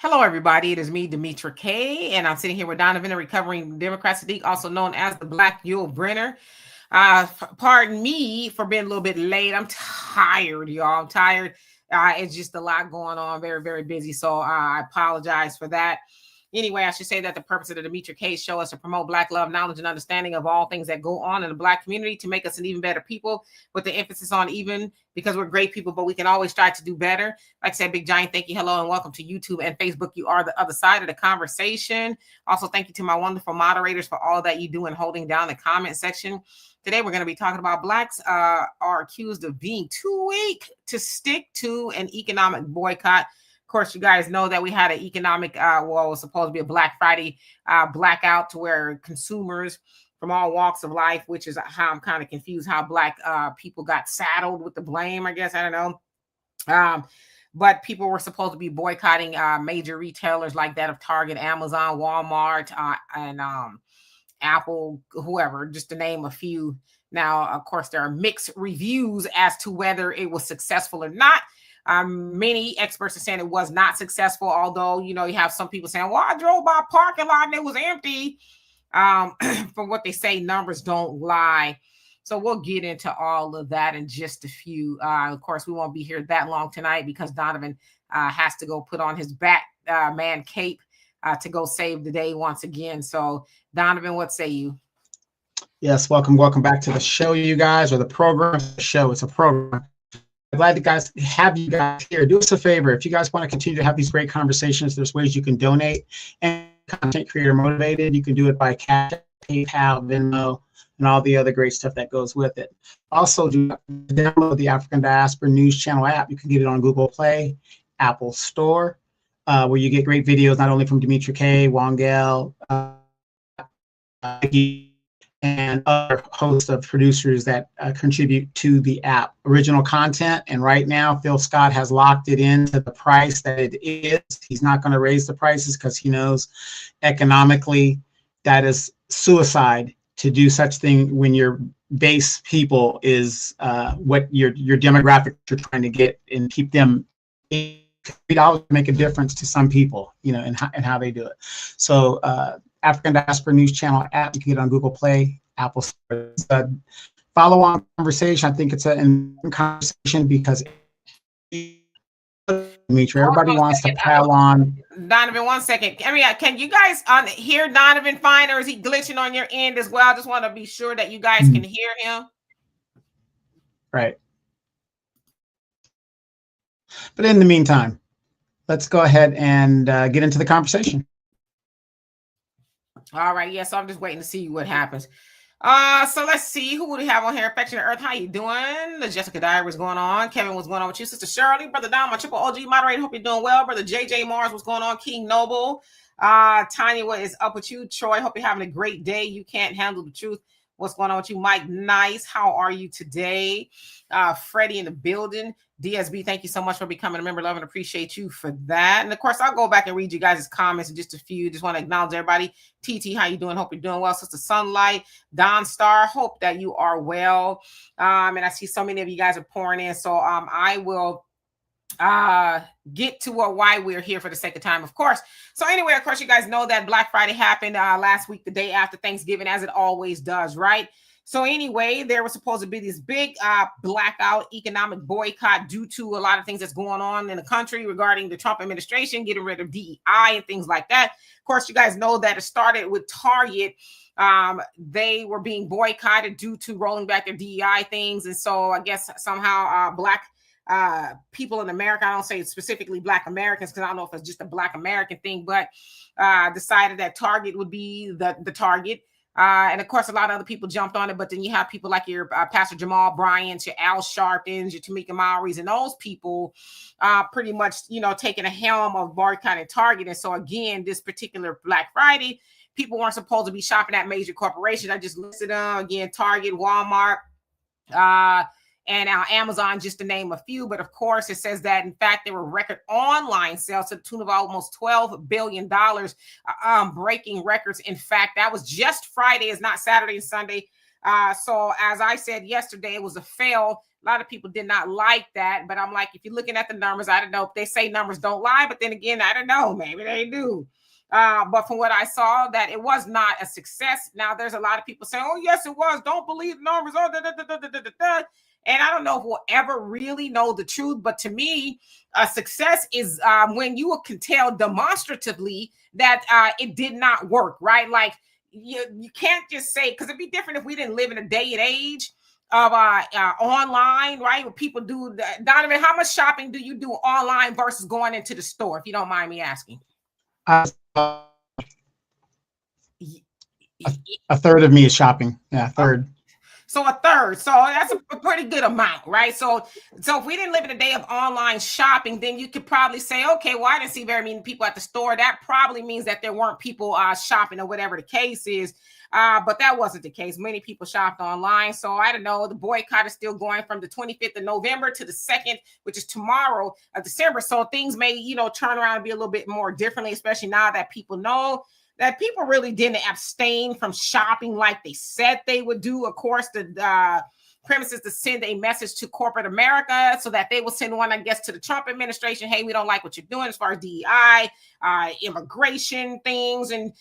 Hello, everybody. It is me, Demetra K, and I'm sitting here with Donovan, a recovering Democrat, Saadiq, also known as the Black Yule Brenner. Pardon me for being a little bit late. I'm tired, y'all. I'm tired. It's just a lot going on. Very, very busy. So I apologize for that. Anyway, I should say that the purpose of the Demetra K show is to promote Black love, knowledge, and understanding of all things that go on in the Black community to make us an even better people, with the emphasis on even, because we're great people, but we can always try to do better. Like I said, big giant thank you, hello, and welcome to YouTube and Facebook. You are the other side of the conversation. Also, thank you to my wonderful moderators for all that you do in holding down the comment section. Today, we're going to be talking about Blacks are accused of being too weak to stick to an economic boycott. Of course, you guys know that we had an economic, it was supposed to be a Black Friday blackout, to where consumers from all walks of life, which is how I'm kind of confused how Black people got saddled with the blame, I guess. I don't know. But people were supposed to be boycotting major retailers like that of Target, Amazon, Walmart, and Apple, whoever, just to name a few. Now, of course, there are mixed reviews as to whether it was successful or not. Many experts are saying it was not successful, although, you have some people saying, well, I drove by a parking lot and it was empty. From what they say, numbers don't lie. So we'll get into all of that in just a few. Of course, we won't be here that long tonight because Donovan has to go put on his Batman cape to go save the day once again. So, Donovan, what say you? Yes, welcome back to the show, you guys, or the program. Show, it's a program. I'm glad you guys have you guys here. Do us a favor. If you guys want to continue to have these great conversations, there's ways you can donate. And content creator motivated, you can do it by Cash, PayPal, Venmo, and all the other great stuff that goes with it. Also, download the African Diaspora News Channel app. You can get it on Google Play, Apple Store, where you get great videos not only from Demetra K, Wongel, and other hosts of producers that contribute to the app. Original content, and right now Phil Scott has locked it into the price that it is. He's not going to raise the prices because he knows economically that is suicide to do such thing when your base people is what your demographic you're trying to get and keep them $3 make a difference to some people, and how they do it. So African Diaspora News Channel app, you can get it on Google Play, Apple Store. Follow-on conversation. I think it's an conversation because everybody wants to pile on. Donovan, 1 second. Can you guys hear Donovan fine, or is he glitching on your end as well? I just want to be sure that you guys can hear him. Right. But in the meantime, let's go ahead and get into the conversation. All right. Yeah, so I'm just waiting to see what happens. So let's see who we have on here. Affectionate Earth, how you doing? The Jessica Dyer, what's going on? Kevin, what's going on with you? Sister Shirley, Brother Don, my triple OG moderator, hope you're doing well. Brother JJ Mars, what's going on? King Noble, Tanya, what is up with you? Troy, hope you're having a great day. You can't handle the truth. What's going on with you? Mike Nice, how are you today? Freddie in the building. DSB, thank you so much for becoming a member. Love and appreciate you for that. And of course, I'll go back and read you guys' comments in just a few. Just want to acknowledge everybody. TT, how you doing? Hope you're doing well. Sister Sunlight, Don Star, hope that you are well. And I see so many of you guys are pouring in. So I will get to why we're here for the sake of time, of course. So anyway, of course, you guys know that Black Friday happened last week, the day after Thanksgiving, as it always does, right? So anyway, there was supposed to be this big blackout economic boycott due to a lot of things that's going on in the country regarding the Trump administration, getting rid of DEI and things like that. Of course, you guys know that it started with Target. They were being boycotted due to rolling back their DEI things. And so I guess somehow Black people in America, I don't say specifically Black Americans, because I don't know if it's just a Black American thing, but decided that Target would be the target. And of course, a lot of other people jumped on it, but then you have people like your Pastor Jamal Bryant, your Al Sharptons, your Tamika Mowrys, and those people pretty much, taking a helm of boycotting Target. And so again, this particular Black Friday, people weren't supposed to be shopping at major corporations. I just listed them again: Target, Walmart, and Amazon, just to name a few. But of course, it says that, in fact, there were record online sales to the tune of almost $12 billion, breaking records. In fact, that was just Friday. It's not Saturday and Sunday. So as I said yesterday, it was a fail A lot of people did not like that, but I'm like, if you're looking at the numbers, I don't know if they say numbers don't lie, but then again, I don't know, maybe they do. But from what I saw, that it was not a success. Now, there's a lot of people saying, oh, yes, it was. Don't believe numbers. Oh, and I don't know if we'll ever really know the truth. But to me, a success is when you can tell demonstratively that it did not work, right? Like, you can't just say, because it'd be different if we didn't live in a day and age of online, right? Where people do Donovan, how much shopping do you do online versus going into the store, if you don't mind me asking? A third of me is shopping. Yeah, a third. So a third. So that's a pretty good amount, right? So if we didn't live in a day of online shopping, then you could probably say, okay, well, I didn't see very many people at the store. That probably means that there weren't people shopping or whatever the case is. But that wasn't the case. Many people shopped online. So I don't know. The boycott is still going from the 25th of November to the 2nd, which is tomorrow of December. So things may, turn around and be a little bit more differently, especially now that people know that people really didn't abstain from shopping like they said they would do. Of course, the premise is to send a message to corporate America so that they will send one, I guess, to the Trump administration. Hey, we don't like what you're doing as far as DEI, immigration things, and,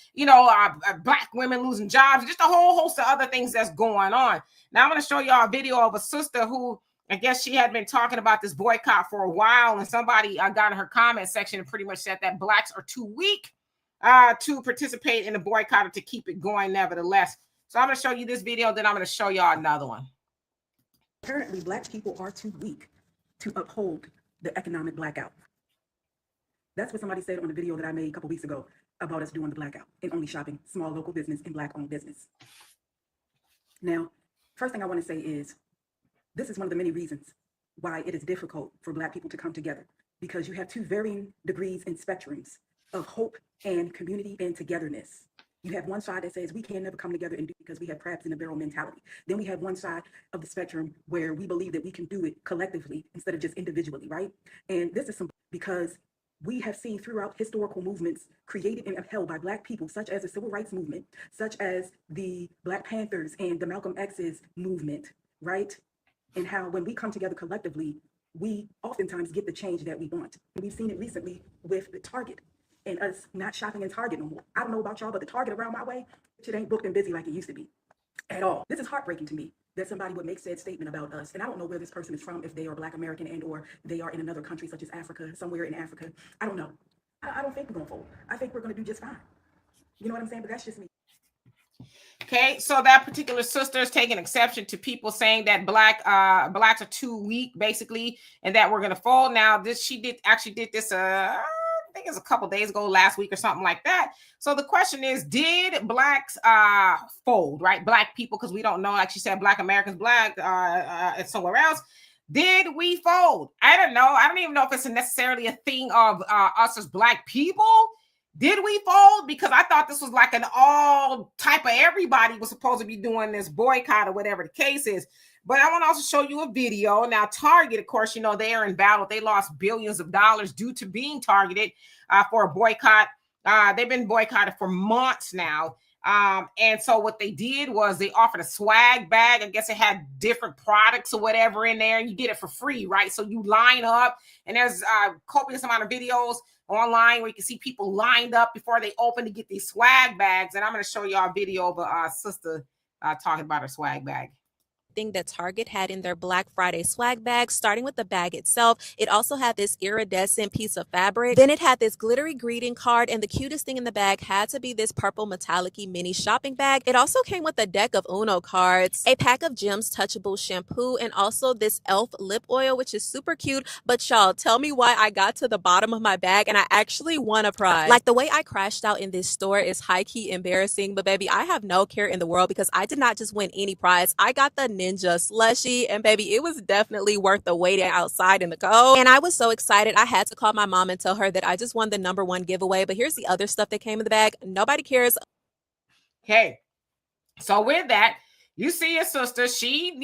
Black women losing jobs, just a whole host of other things that's going on. Now, I'm going to show y'all a video of a sister who, I guess she had been talking about this boycott for a while, and somebody got in her comment section and pretty much said that Blacks are too weak to participate in the boycott or to keep it going nevertheless. So I'm going to show you this video, then I'm going to show y'all another one. Apparently, Black people are too weak to uphold the economic blackout. That's what somebody said on the video that I made a couple weeks ago about us doing the blackout and only shopping small local business and Black-owned business. Now, first thing I want to say is this is one of the many reasons why it is difficult for Black people to come together, because you have two varying degrees and spectrums of hope and community and togetherness. You have one side that says we can never come together and do it because we have crabs in the barrel mentality. Then we have one side of the spectrum where we believe that we can do it collectively instead of just individually, right? And this is because we have seen throughout historical movements created and upheld by Black people, such as the Civil Rights Movement, such as the Black Panthers and the Malcolm X's movement, right? And how when we come together collectively, we oftentimes get the change that we want. And we've seen it recently with the Target and us not shopping in Target no more. I don't know about y'all, but the Target around my way, it ain't booked and busy like it used to be at all. This is heartbreaking to me that somebody would make said statement about us. And I don't know where this person is from, if they are Black American and or they are in another country such as Africa, somewhere in Africa. I don't know. I don't think we're gonna fold. I think we're gonna do just fine. You know what I'm saying? But that's just me. Okay, so that particular sister is taking exception to people saying that blacks are too weak, basically, and that we're gonna fold. Now, she actually did this I think it's a couple days ago, last week or something like that. So the question is, did Blacks fold, right? Black people, because we don't know, like she said, Black Americans, Black and somewhere else. Did we fold? I don't know. I don't even know if it's necessarily a thing of us as Black people. Did we fold? Because I thought this was like an all type of everybody was supposed to be doing this boycott or whatever the case is. But I want to also show you a video. Now, Target, of course, they are in battle. They lost billions of dollars due to being targeted for a boycott. They've been boycotted for months now. And so what they did was they offered a swag bag. I guess it had different products or whatever in there, and you get it for free, right? So you line up, and there's a copious amount of videos online where you can see people lined up before they open to get these swag bags. And I'm going to show y'all a video of a sister talking about her swag bag. Thing that Target had in their Black Friday swag bag, starting with the bag itself. It also had this iridescent piece of fabric. Then it had this glittery greeting card, and the cutest thing in the bag had to be this purple metallic-y mini shopping bag. It also came with a deck of Uno cards, a pack of Gems touchable shampoo, and also this e.l.f. lip oil, which is super cute. But y'all, tell me why I got to the bottom of my bag and I actually won a prize. Like, the way I crashed out in this store is high-key embarrassing, but baby, I have no care in the world because I did not just win any prize. I got the Ninja slushie, and baby, it was definitely worth the waiting outside in the cold. And I was so excited, I had to call my mom and tell her that I just won the #1 giveaway. But here's the other stuff that came in the bag. Nobody cares. Okay, so with that, you see your sister, she,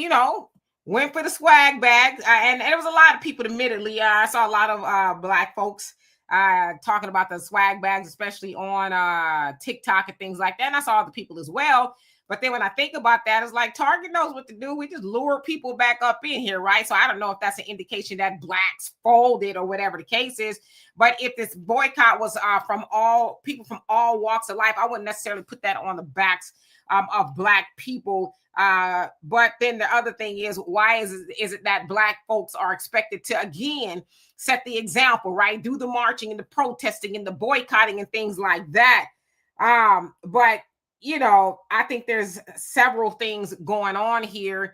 went for the swag bag, and there was a lot of people, admittedly. I saw a lot of Black folks talking about the swag bags, especially on TikTok and things like that, and I saw other people as well. But then when I think about that, it's like Target knows what to do. We just lure people back up in here, right? So I don't know if that's an indication that blacks folded or whatever the case is. But if this boycott was from all people from all walks of life, I wouldn't necessarily put that on the backs of black people. But then the other thing is, why is it that black folks are expected to, again, set the example, right? Do the marching and the protesting and the boycotting and things like that. But, you know, I think there's several things going on here.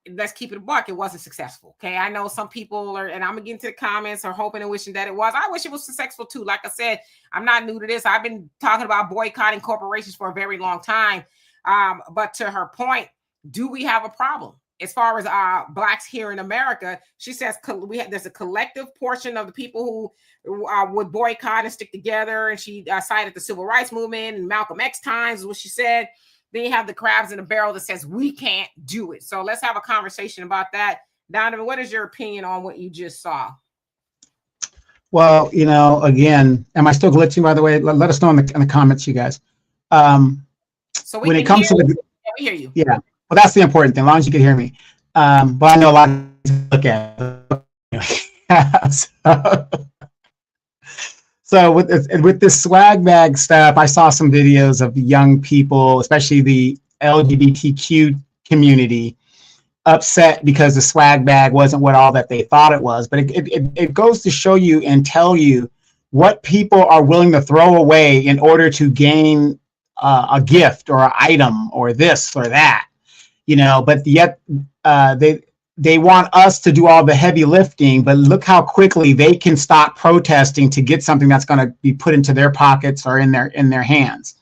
Let's keep it a buck. It wasn't successful. Okay. I know some people are, and I'm gonna get into the comments, are hoping and wishing that it was. I wish it was successful too. Like I said, I'm not new to this. I've been talking about boycotting corporations for a very long time. But to her point, do we have a problem? As far as blacks here in America, she says there's a collective portion of the people who would boycott and stick together. And she cited the civil rights movement and Malcolm X times is what she said. Then you have the crabs in the barrel that says we can't do it. So let's have a conversation about that. Donovan, what is your opinion on what you just saw? Well, you know, again, am I still glitching, by the way? Let us know in the comments, you guys. So when it comes to we hear you. Yeah. Well, that's the important thing, as long as you can hear me. But I know a lot of people look at it. So with this swag bag stuff, I saw some videos of young people, especially the LGBTQ community, upset because the swag bag wasn't what all that they thought it was. But it goes to show you and tell you what people are willing to throw away in order to gain a gift or an item or this or that, you know. But yet they want us to do all the heavy lifting, but look how quickly they can stop protesting to get something that's going to be put into their pockets or in their hands.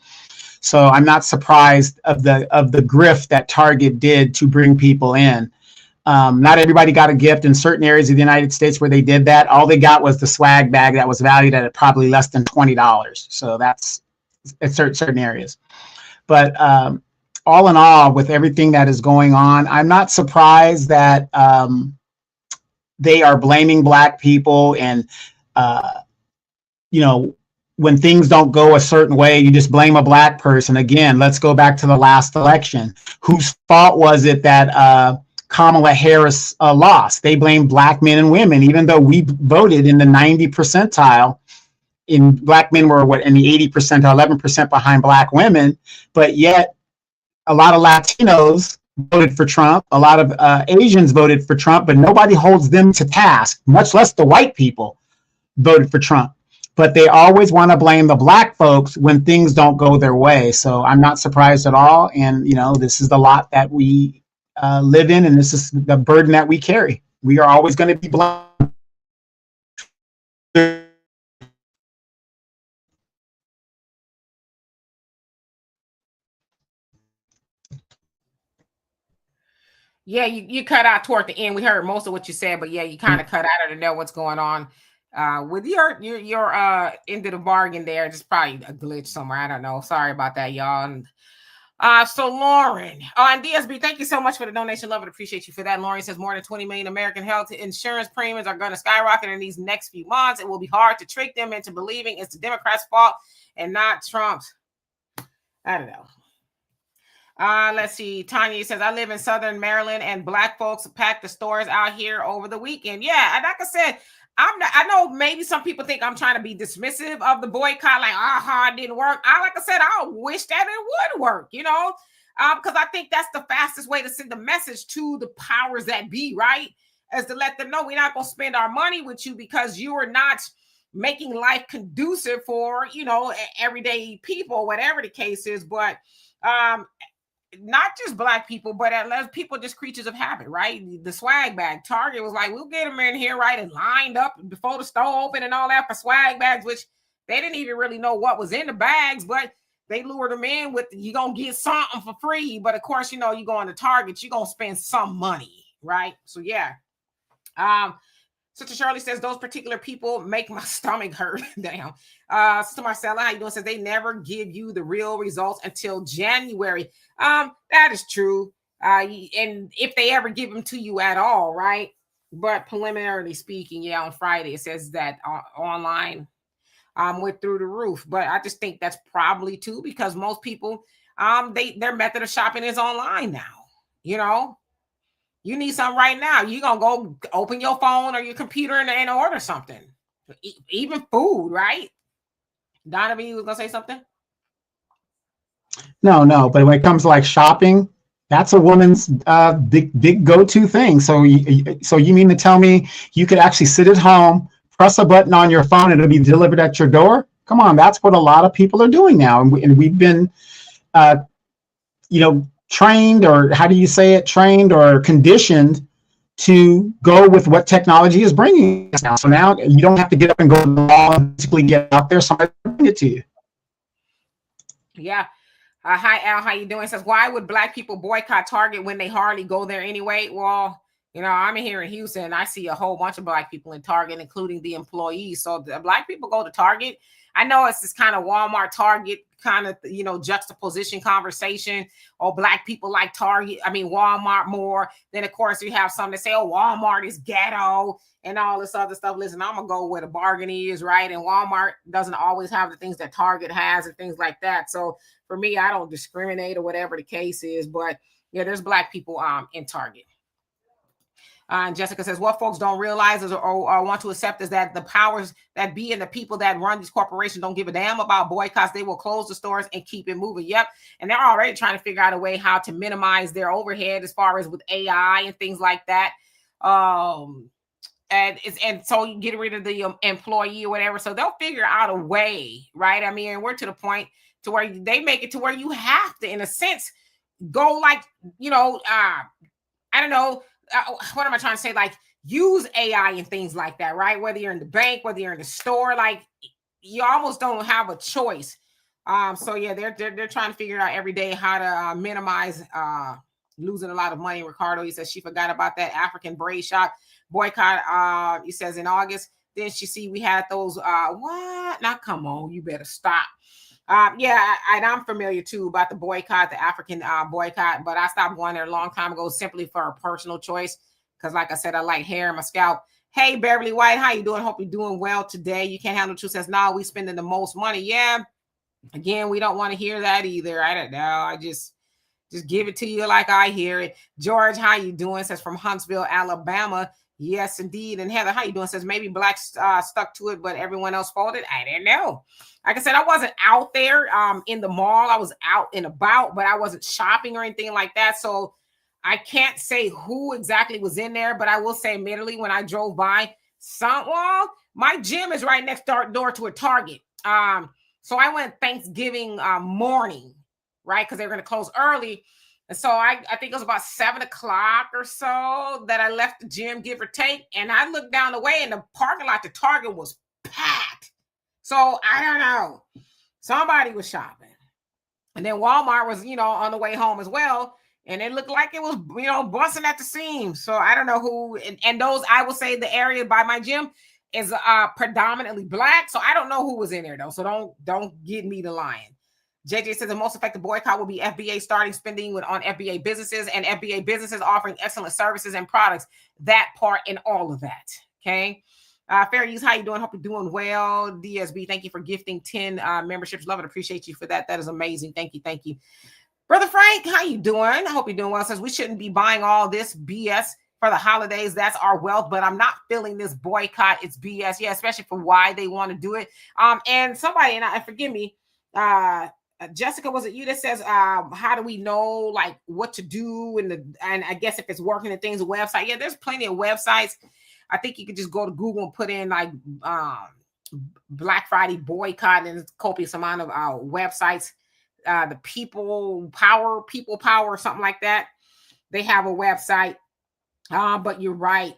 So I'm not surprised of the grift that Target did to bring people in. Not everybody got a gift. In certain areas of the United States where they did that, all they got was the swag bag that was valued at probably less than $20. So that's at certain areas. But all in all, with everything that is going on, I'm not surprised that they are blaming black people. And, you know, when things don't go a certain way, you just blame a black person. Again, let's go back to the last election. Whose fault was it that Kamala Harris lost? They blamed black men and women, even though we voted in the 90 percentile. In black men were in the 80 percentile, 11% behind black women, but yet a lot of Latinos voted for Trump. A lot of Asians voted for Trump, but nobody holds them to task, much less the white people voted for Trump. But they always want to blame the black folks when things don't go their way. So I'm not surprised at all. And, you know, this is the lot that we live in, and this is the burden that we carry. We are always going to be blamed. Yeah, you cut out toward the end. We heard most of what you said, but yeah, you kind of cut out to know what's going on with your end of the bargain there. Just probably a glitch somewhere. I don't know. Sorry about that, y'all. And so Lauren, and DSB, thank you so much for the donation. Love and appreciate you for that. Lauren says more than 20 million American health insurance premiums are going to skyrocket in these next few months. It will be hard to trick them into believing it's the Democrats' fault and not Trump's. I don't know. Let's see. Tanya says, I live in Southern Maryland and black folks pack the stores out here over the weekend. Yeah. And like I said, I know maybe some people think I'm trying to be dismissive of the boycott, like, it didn't work. Like I said, I wish that it would work, you know, because I think that's the fastest way to send the message to the powers that be, right? Is to let them know we're not going to spend our money with you because you are not making life conducive for, you know, everyday people, whatever the case is. But, not just black people, but as people, just creatures of habit, right? The swag bag. Target was like, we'll get them in here, right? And lined up before the store open and all that for swag bags, which they didn't even really know what was in the bags, but they lured them in with, you're going to get something for free. But of course, you know, you go on to Target, you're going to spend some money, right? So yeah. Sister Shirley says, those particular people make my stomach hurt. Damn. Sister Marcella, how you doing? Says they never give you the real results until January. That is true. And if they ever give them to you at all, right? But preliminarily speaking, yeah, on Friday, it says that online went through the roof. But I just think that's probably too, because most people their method of shopping is online now. You know, you need something right now, you're gonna go open your phone or your computer and order something, even food, right? Donovan, you was gonna say something? No, but when it comes to like shopping, that's a woman's big go-to thing. So you mean to tell me you could actually sit at home, press a button on your phone, and it'll be delivered at your door? Come on, that's what a lot of people are doing now, and we've been, trained, or how do you say it, trained or conditioned to go with what technology is bringing us now. So now you don't have to get up and go to the mall and basically get out there. Somebody bring it to you. Yeah. Hi, Al. How you doing? It says, why would Black people boycott Target when they hardly go there anyway? Well, I'm here in Houston. I see a whole bunch of Black people in Target, including the employees. So the Black people go to Target. I know it's this kind of Walmart, Target kind of, juxtaposition conversation. Or Black people like Walmart more. Then, of course, you have some that say, oh, Walmart is ghetto and all this other stuff. Listen, I'm going to go where the bargain is, right? And Walmart doesn't always have the things that Target has and things like that. So for me, I don't discriminate or whatever the case is. But, yeah, there's Black people in Target. And Jessica says, what folks don't realize or want to accept is that the powers that be and the people that run these corporations don't give a damn about boycotts. They will close the stores and keep it moving. Yep. And they're already trying to figure out a way how to minimize their overhead as far as with AI and things like that. And so you get rid of the employee or whatever. So they'll figure out a way, right? I mean, we're to the point to where they make it to where you have to, in a sense, go like, I don't know. What am I trying to say? Like, use AI and things like that, right? Whether you're in the bank, whether you're in the store, like you almost don't have a choice. So yeah, they're trying to figure out every day how to minimize losing a lot of money. Ricardo, he says she forgot about that African braid shop boycott. He says in August. Then she see we had those. What? Now come on, you better stop. Yeah, and I'm familiar too about the boycott, the African boycott, but I stopped going there a long time ago simply for a personal choice. Because like I said, I like hair in my scalp. Hey, Beverly White, how you doing? Hope you're doing well today. You can't handle the truth. Says, no, we spending the most money. Yeah. Again, we don't want to hear that either. I don't know. I just give it to you like I hear it. George, how you doing? Says from Huntsville, Alabama. Yes, indeed. And Heather, how you doing? Says maybe Blacks stuck to it, but everyone else folded. I didn't know. Like I said, I wasn't out there in the mall. I was out and about, but I wasn't shopping or anything like that. So I can't say who exactly was in there, but I will say admittedly when I drove by, my gym is right next door to a Target. So I went Thanksgiving morning, right? Because they were going to close early. And so I think it was about 7 o'clock or so that I left the gym, give or take. And I looked down the way and the parking lot to Target was packed. So I don't know. Somebody was shopping. And then Walmart was, on the way home as well. And it looked like it was, busting at the seams. So I don't know who. And those, I will say the area by my gym is predominantly Black. So I don't know who was in there, though. So don't get me to lying. JJ says the most effective boycott will be FBA starting spending on FBA businesses and FBA businesses offering excellent services and products. That part and all of that. Okay. Fair use, how you doing? Hope you're doing well. DSB, thank you for gifting 10 memberships. Love and appreciate you for that. That is amazing. Thank you. Brother Frank, how you doing? I hope you're doing well. Says we shouldn't be buying all this BS for the holidays. That's our wealth, but I'm not feeling this boycott. It's BS. Yeah, especially for why they want to do it. And somebody, and forgive me, Jessica, was it you that says how do we know like what to do and I guess if it's working and things, a website? Yeah, there's plenty of websites. I think you could just go to Google and put in like Black Friday boycott, and it's a copious amount of websites. The People Power, or something like that. They have a website. But you're right.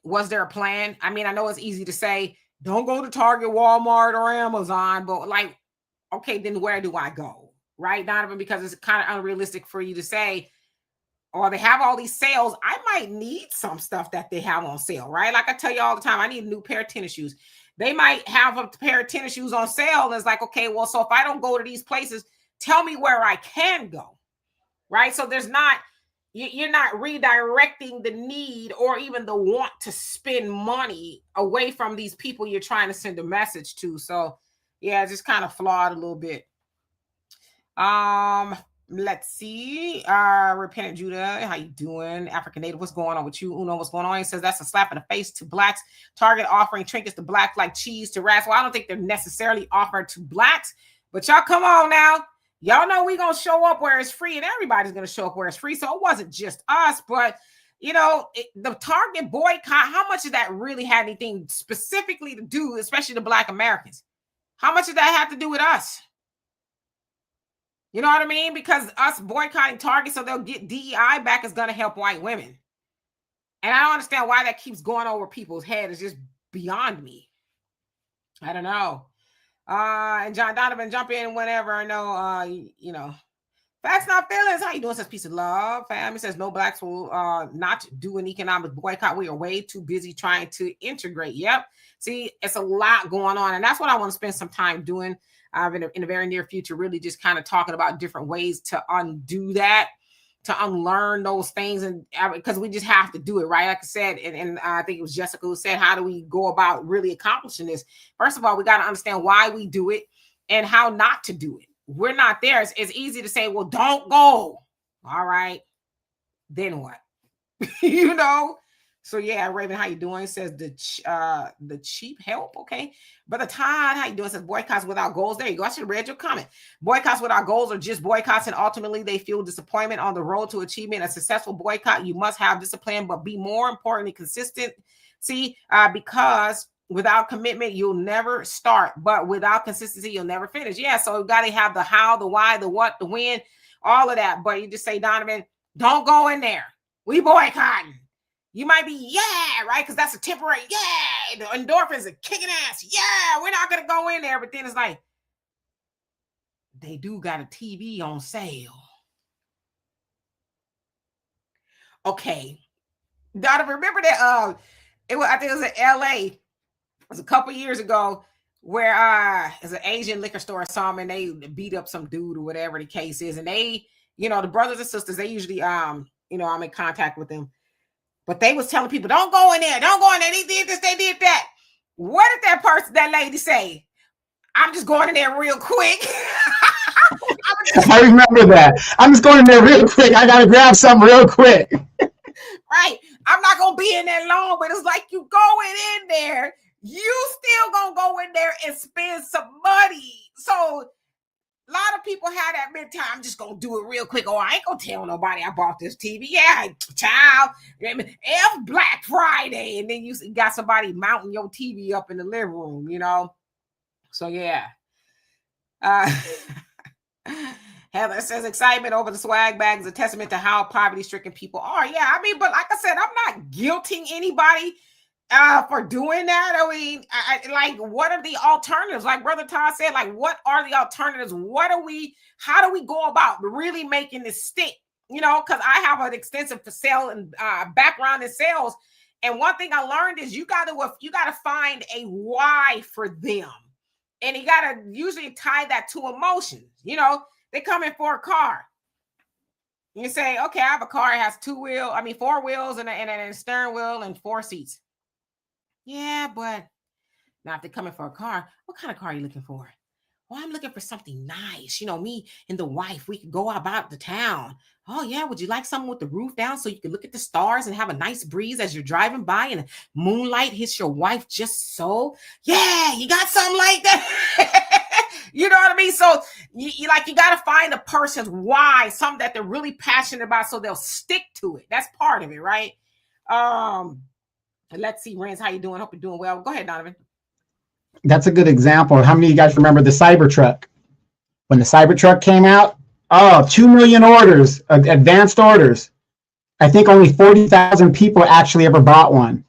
Was there a plan? I mean, I know it's easy to say, don't go to Target, Walmart, or Amazon, but like, okay, then where do I go? Right, Donovan? Because it's kind of unrealistic for you to say, or they have all these sales. I might need some stuff that they have on sale, right? Like I tell you all the time, I need a new pair of tennis shoes. They might have a pair of tennis shoes on sale. And it's like, okay, well, so if I don't go to these places, tell me where I can go, right? So you're not redirecting the need or even the want to spend money away from these people you're trying to send a message to. So yeah, it's just kind of flawed a little bit. Let's see. Repentant Judah, how you doing? African Native, what's going on with you? Uno, what's going on? He says that's a slap in the face to blacks. Target offering trinkets to blacks like cheese to rats. Well, I don't think they're necessarily offered to blacks, but y'all come on now. Y'all know we gonna show up where it's free, and everybody's gonna show up where it's free. So it wasn't just us, but you know, the Target boycott, how much of that really had anything specifically to do, especially the Black Americans? How much did that have to do with us? You know what I mean? Because us boycotting Target so they'll get DEI back is going to help white women. And I don't understand why that keeps going over people's heads. It's just beyond me. I don't know. And John Donovan, jump in whenever. I know, you know. Facts not feelings. How you doing? Says peace of love. Family says no blacks will not do an economic boycott. We are way too busy trying to integrate. Yep. See, it's a lot going on. And that's what I want to spend some time doing in the very near future, really just kind of talking about different ways to undo that, to unlearn those things. And because we just have to do it, right? Like I said, and I think it was Jessica who said, how do we go about really accomplishing this? First of all, we got to understand why we do it and how not to do it. We're not there. It's easy to say, well, don't go. All right. Then what? You know? So yeah, Raven, how you doing? Says the cheap help. Okay. Brother Todd, how you doing? Says boycotts without goals. There you go. I should have read your comment. Boycotts without goals are just boycotts, and ultimately they feel disappointment on the road to achievement. A successful boycott, you must have discipline, but be more importantly consistent. See, because without commitment, you'll never start, but without consistency, you'll never finish. Yeah, so you got to have the how, the why, the what, the when, all of that. But you just say, Donovan, don't go in there. We boycotting. You might be, yeah, right? Because that's a temporary, yeah, the endorphins are kicking ass. Yeah, we're not going to go in there. But then it's like, they do got a TV on sale. Okay. Donovan, remember that? I think it was in LA. It was a couple years ago where it's an Asian liquor store or something, and they beat up some dude or whatever the case is. And they, you know, the brothers and sisters, they usually, you know, I'm in contact with them. But they was telling people, don't go in there. Don't go in there. They did this, they did that. What did that lady say? I'm just going in there real quick. I remember that. I'm just going in there real quick. I got to grab something real quick. Right. I'm not going to be in there long, but it's like you going in there, you still going to go in there and spend some money. So a lot of people have that mentality. I'm just going to do it real quick. Oh, I ain't going to tell nobody I bought this TV. Yeah, child. F Black Friday. And then you got somebody mounting your TV up in the living room, you know? So, yeah. Heather says excitement over the swag bag is a testament to how poverty-stricken people are. Yeah, I mean, but like I said, I'm not guilting anybody for doing that. I mean, like, what are the alternatives? Like Brother Todd said, like, what are the alternatives? How do we go about really making this stick? You know, because I have an extensive sales and background in sales. And one thing I learned is you got to find a why for them. And you got to usually tie that to emotions. You know, they come in for a car. You say, okay, I have a car. It has 4 wheels and a steering wheel and 4 seats. Yeah, but now if they're coming for a car, what kind of car are you looking for? Well, I'm looking for something nice. You know, me and the wife, we could go about the town. Oh, yeah. Would you like something with the roof down so you can look at the stars and have a nice breeze as you're driving by and moonlight hits your wife just so? Yeah, you got something like that. You know what I mean? So you got to find a person's why, something that they're really passionate about so they'll stick to it. That's part of it, right? Let's see, Renz, how you doing? Hope you're doing well. Go ahead, Donovan. That's a good example. How many of you guys remember the Cybertruck? When the Cybertruck came out, 2 million orders, advanced orders. I think only 40,000 people actually ever bought one.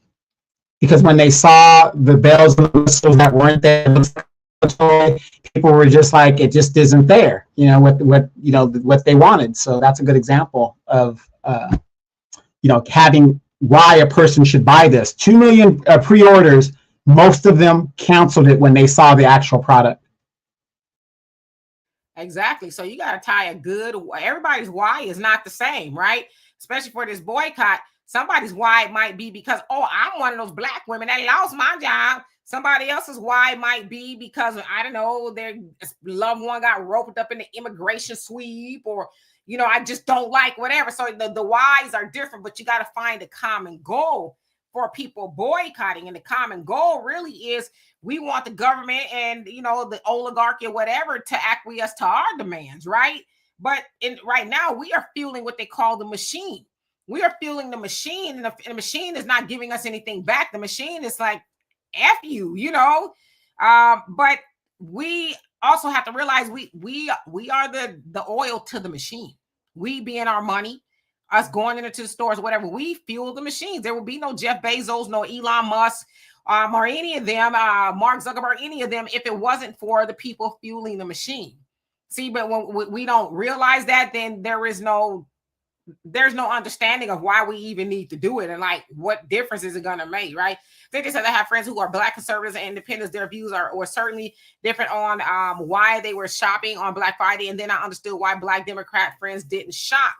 Because when they saw the bells and the whistles that weren't there, people were just like, it just isn't there, you know, what they wanted. So that's a good example of, having why a person should buy this. 2 million pre-orders. Most of them canceled it when they saw the actual product. Exactly. So you got to tie everybody's why is not the same, right? Especially for this boycott. Somebody's why it might be because, I'm one of those Black women that lost my job. Somebody else's why might be because, I don't know, their loved one got roped up in the immigration sweep, or, I just don't like whatever. So the whys are different, but you got to find a common goal for people boycotting. And the common goal really is we want the government and, the oligarchy or whatever to acquiesce to our demands, right? But right now, we are fueling what they call the machine. We are fueling the machine, and the machine is not giving us anything back. The machine is like, F you, but we also have to realize we are the oil to the machine. We being our money, us going into the stores, whatever, we fuel the machines. There will be no Jeff Bezos, no Elon Musk, or any of them, Mark Zuckerberg, any of them, if it wasn't for the people fueling the machine. See, but when we don't realize that, then there's no understanding of why we even need to do it, and like what difference is it going to make, right? They just said I have friends who are Black conservatives and independents. Their views are certainly different on why they were shopping on Black Friday, and then I understood why Black Democrat friends didn't shop.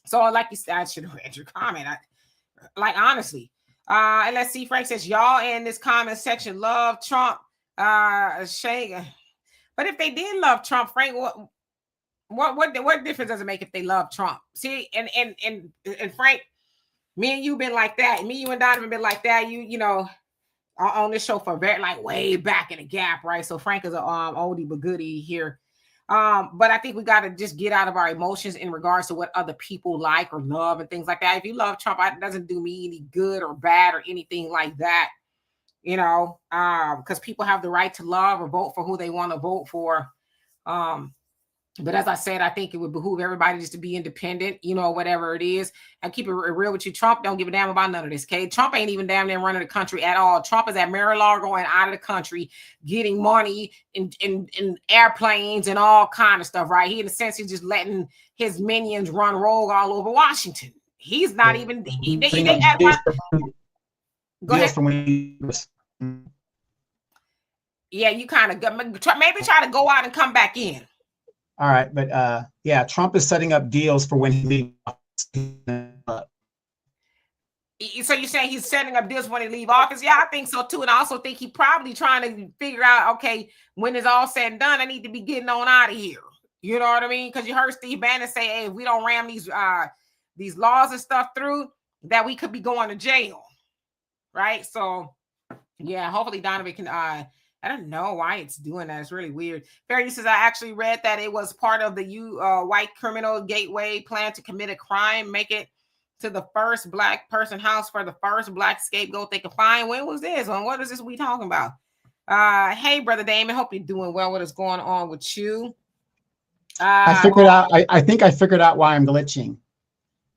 So, like you said, I should have read your comment. Honestly. And let's see. Frank says y'all in this comment section love Trump. Shay, but if they did love Trump, Frank, what difference does it make if they love Trump? See, and Frank, me and you been like that. Me, you and Donovan been like that. You know, on this show for way back in the gap, right? So Frank is a oldie but goodie here. But I think we got to just get out of our emotions in regards to what other people like or love and things like that. If you love Trump, it doesn't do me any good or bad or anything like that, because people have the right to love or vote for who they want to vote for. But as I said, I think it would behoove everybody just to be independent, whatever it is, and keep it real with you. Trump don't give a damn about none of this, okay? Trump ain't even damn near running the country at all. Trump is at Mar-a-Lago and out of the country, getting money in airplanes and all kind of stuff, right? He, in a sense, he's just letting his minions run rogue all over Washington. He's not even... Go ahead. Yeah, you kind of... Maybe try to go out and come back in. All right, but yeah, Trump is setting up deals for when he leaves. So you're saying he's setting up deals when he leave office? Yeah, I think so too, and I also think he probably trying to figure out, okay, when it's all said and done, I need to be getting on out of here. You know what I mean? Because you heard Steve Bannon say, "Hey, if we don't ram these laws and stuff through, that we could be going to jail." Right? So yeah, hopefully Donovan can. I don't know why it's doing that. It's really weird. Fairly says, I actually read that it was part of the white criminal gateway plan to commit a crime, make it to the first Black person house for the first Black scapegoat they could find. When was this? What is this we talking about? Hey, Brother Damon, hope you're doing well. What is going on with you? I figured out. I think I figured out why I'm glitching.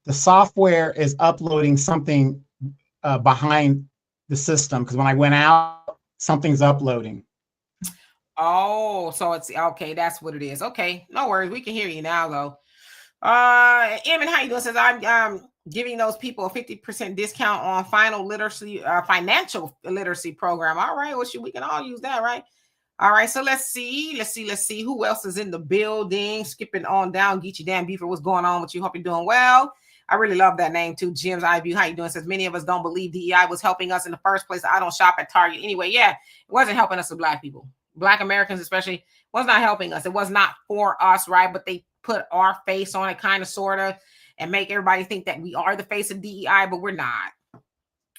The software is uploading something behind the system, because when I went out, something's uploading. Oh, so it's okay. That's what it is. Okay, no worries. We can hear you now, though. Emin, how you doing? Says I'm giving those people a 50% discount on financial literacy program. All right, well, we can all use that, right? All right, so let's see who else is in the building. Skipping on down, Geechee Dan Beaver, what's going on with you? Hope you're doing well. I really love that name too. Jim's iView, how you doing? Says many of us don't believe DEI was helping us in the first place. I don't shop at Target anyway. Yeah, it wasn't helping us with Black people. Black Americans especially was not helping us. It was not for us, right? But they put our face on it, kind of, sort of, and make everybody think that we are the face of DEI, but we're not.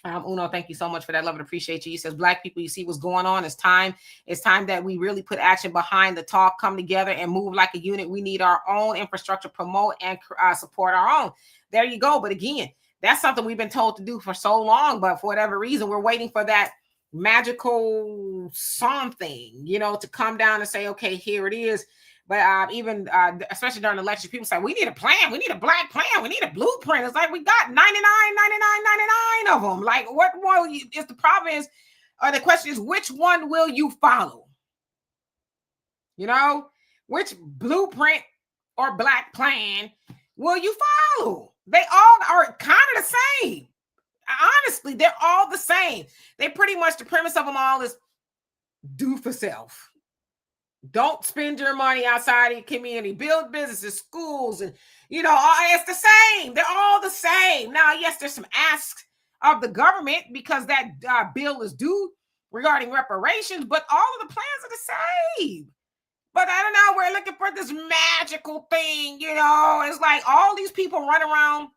Uno, thank you so much for that. Love and appreciate you. He says, Black people, you see what's going on. It's time that we really put action behind the talk, come together and move like a unit. We need our own infrastructure, promote and support our own. There you go. But again, that's something we've been told to do for so long, but for whatever reason, we're waiting for that magical something, to come down and say, okay, here it is. But even especially during elections, people say, we need a plan. We need a Black plan. We need a blueprint. It's like we got 99 of them. Like, what one is the problem is, or the question is, which one will you follow? Which blueprint or Black plan will you follow? They all are kind of the same. Honestly, they're all the same. They pretty much, the premise of them all is do for self. Don't spend your money outside of your community. Build businesses, schools, and it's the same. They're all the same. Now, yes, there's some asks of the government because that bill is due, regarding reparations, but all of the plans are the same. But I don't know, we're looking for this magical thing, you know. It's like all these people run around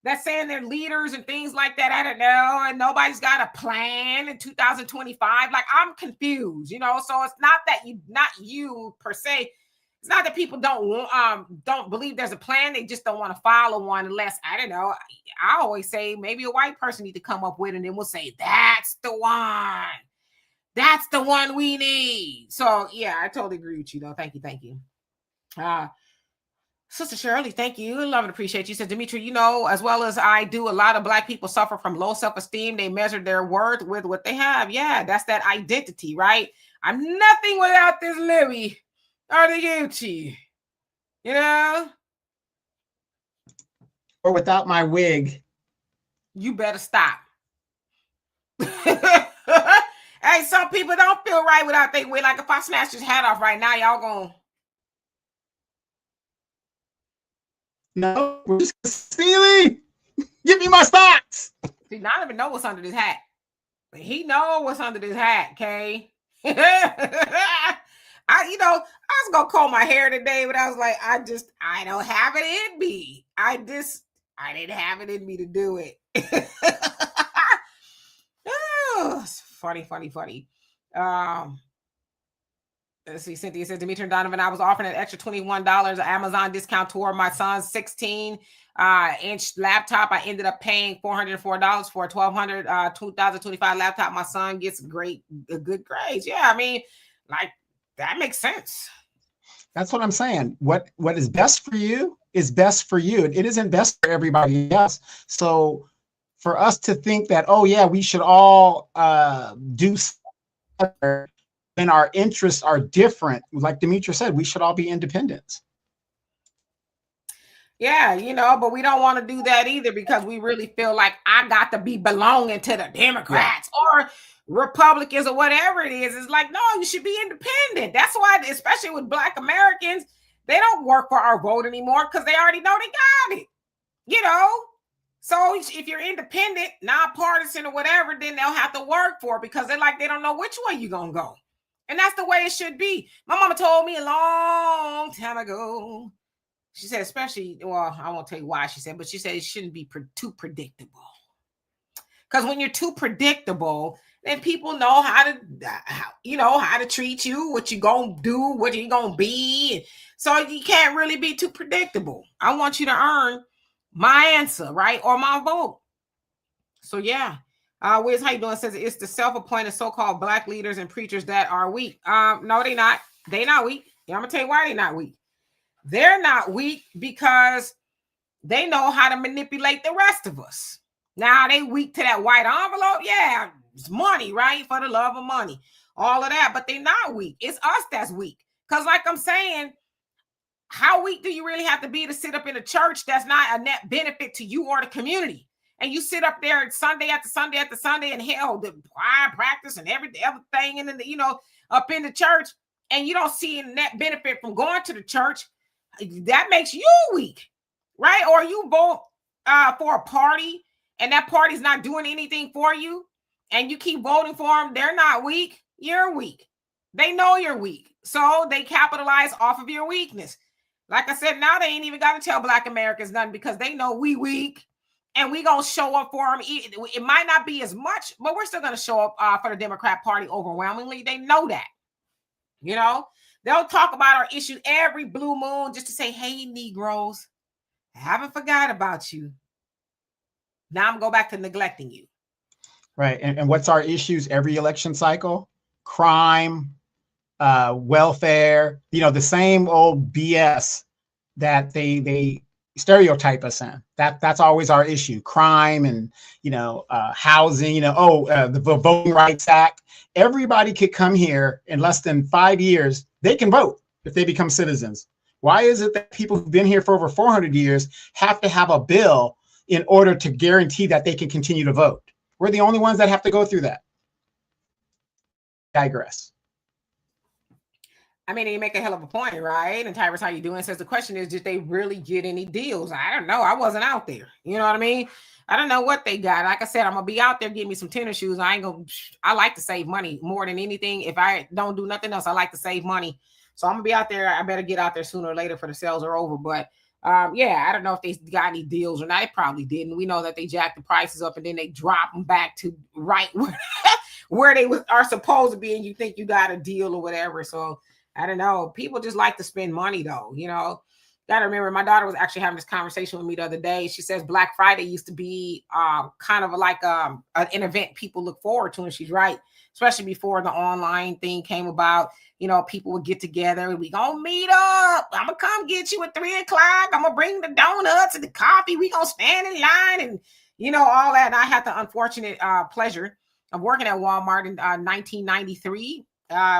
that's saying they're leaders and things like that. I don't know. And nobody's got a plan in 2025. Like, I'm confused, you know. So it's not that not you per se. It's not that people don't believe there's a plan. They just don't want to follow one unless, I don't know. I always say maybe a white person need to come up with it, and then we'll say, that's the one. That's the one we need. So yeah, I totally agree with you though. Thank you. Sister Shirley, thank you. Love and appreciate you. Said, Dimitri, you know, as well as I do, a lot of Black people suffer from low self-esteem. They measure their worth with what they have. Yeah, that's that identity, right? I'm nothing without this Louis or the Gucci, you know? Or without my wig. You better stop. Hey, some people don't feel right without their wig. Like if I smash his hat off right now, y'all gonna... No, we're just Steely. Give me my stocks. See, Donovan know what's under this hat. He know what's under this hat, okay? I was gonna comb my hair today, but I was like, I don't have it in me. I didn't have it in me to do it. Oh, it's funny. Let's see. Cynthia says, Dimitri and Donovan, I was offering an extra $21 Amazon discount toward my son's 16-inch laptop. I ended up paying $404 for a 2025 laptop. My son gets good grades. Yeah, I mean, like, that makes sense. That's what I'm saying. What is best for you is best for you. It isn't best for everybody else. So for us to think that, oh yeah, we should all do something when our interests are different, like Dimitri said, we should all be independents. Yeah, you know, but we don't want to do that either because we really feel like I got to be belonging to the Democrats or Republicans or whatever it is. It's like, no, you should be independent. That's why, especially with Black Americans, they don't work for our vote anymore because they already know they got it, you know? So if you're independent, nonpartisan or whatever, then they'll have to work for it because they don't know which way you're going to go. And that's the way it should be. My mama told me a long time ago. She said, especially, well, I won't tell you why she said, but she said it shouldn't be too predictable. Because when you're too predictable, then people know how to treat you, what you're going to do, what you're going to be. So you can't really be too predictable. I want you to earn my answer, right? Or my vote. So yeah. Wiz, how you doing? Says it's the self-appointed so-called Black leaders and preachers that are weak. No, they're not. They're not weak. Yeah, I'm gonna tell you why they're not weak. They're not weak because they know how to manipulate the rest of us. Now they weak to that white envelope. Yeah, it's money, right? For the love of money, all of that. But they're not weak. It's us that's weak. Because, like I'm saying, how weak do you really have to be to sit up in a church that's not a net benefit to you or the community? And you sit up there Sunday after Sunday after Sunday and hell, the choir practice and everything, and then up in the church, and you don't see a net benefit from going to the church. That makes you weak, right? Or you vote for a party, and that party's not doing anything for you, and you keep voting for them. They're not weak. You're weak. They know you're weak, so they capitalize off of your weakness. Like I said, now they ain't even got to tell Black Americans nothing because they know we weak. And we going to show up for them. It might not be as much, but we're still going to show up for the Democrat Party overwhelmingly. They know that. You know, they'll talk about our issue every blue moon just to say, hey, Negroes, I haven't forgot about you. Now I'm going to go back to neglecting you. Right. And what's our issues every election cycle? Crime, welfare, the same old BS that they stereotype us in. That's always our issue. Crime and housing, the Voting Rights Act. Everybody could come here in less than 5 years. They can vote if they become citizens. Why is it that people who've been here for over 400 years have to have a bill in order to guarantee that they can continue to vote? We're the only ones that have to go through that. Digress. I mean, you make a hell of a point, right? And Tyrus, how you doing? Says the question is, did they really get any deals? I don't know. I wasn't out there. You know what I mean? I don't know what they got. Like I said, I'm gonna be out there getting me some tennis shoes. I like to save money more than anything. If I don't do nothing else, I like to save money. So I'm gonna be out there. I better get out there sooner or later for the sales are over. But yeah, I don't know if they got any deals or not. They probably didn't. We know that they jacked the prices up and then they drop them back to right where they are supposed to be, and you think you got a deal or whatever. So I don't know. People just like to spend money though, you know. Gotta remember, my daughter was actually having this conversation with me the other day. She says Black Friday used to be kind of like an event people look forward to, and she's right, especially before the online thing came about. You know, people would get together and we gonna meet up. I'm gonna come get you at 3 o'clock. I'm gonna bring the donuts and the coffee. We gonna stand in line and you know all that. And I had the unfortunate pleasure of working at Walmart in 1993.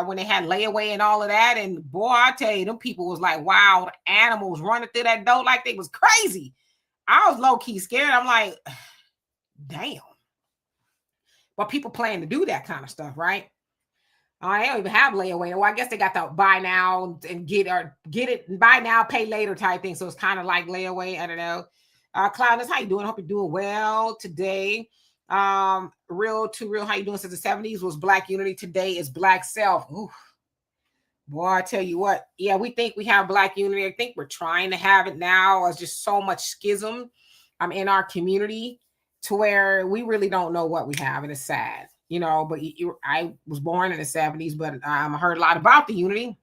When they had layaway and all of that. And boy, I tell you, them people was like wild animals running through that door like they was crazy. I was low-key scared. I'm like, damn. But people plan to do that kind of stuff, right? They don't even have layaway. Well, I guess they got the buy now and get it, buy now, pay later type thing. So it's kind of like layaway. I don't know. Cloudness, how you doing? Hope you're doing well today. Real to real, how you doing? Since the 70s was Black unity, today is Black self. Ooh. Boy, I tell you what, yeah, we think we have Black unity. I think we're trying to have it now. There's just so much schism in our community to where we really don't know what we have, and it's sad, you know. But I was born in the 70s, but I heard a lot about the unity.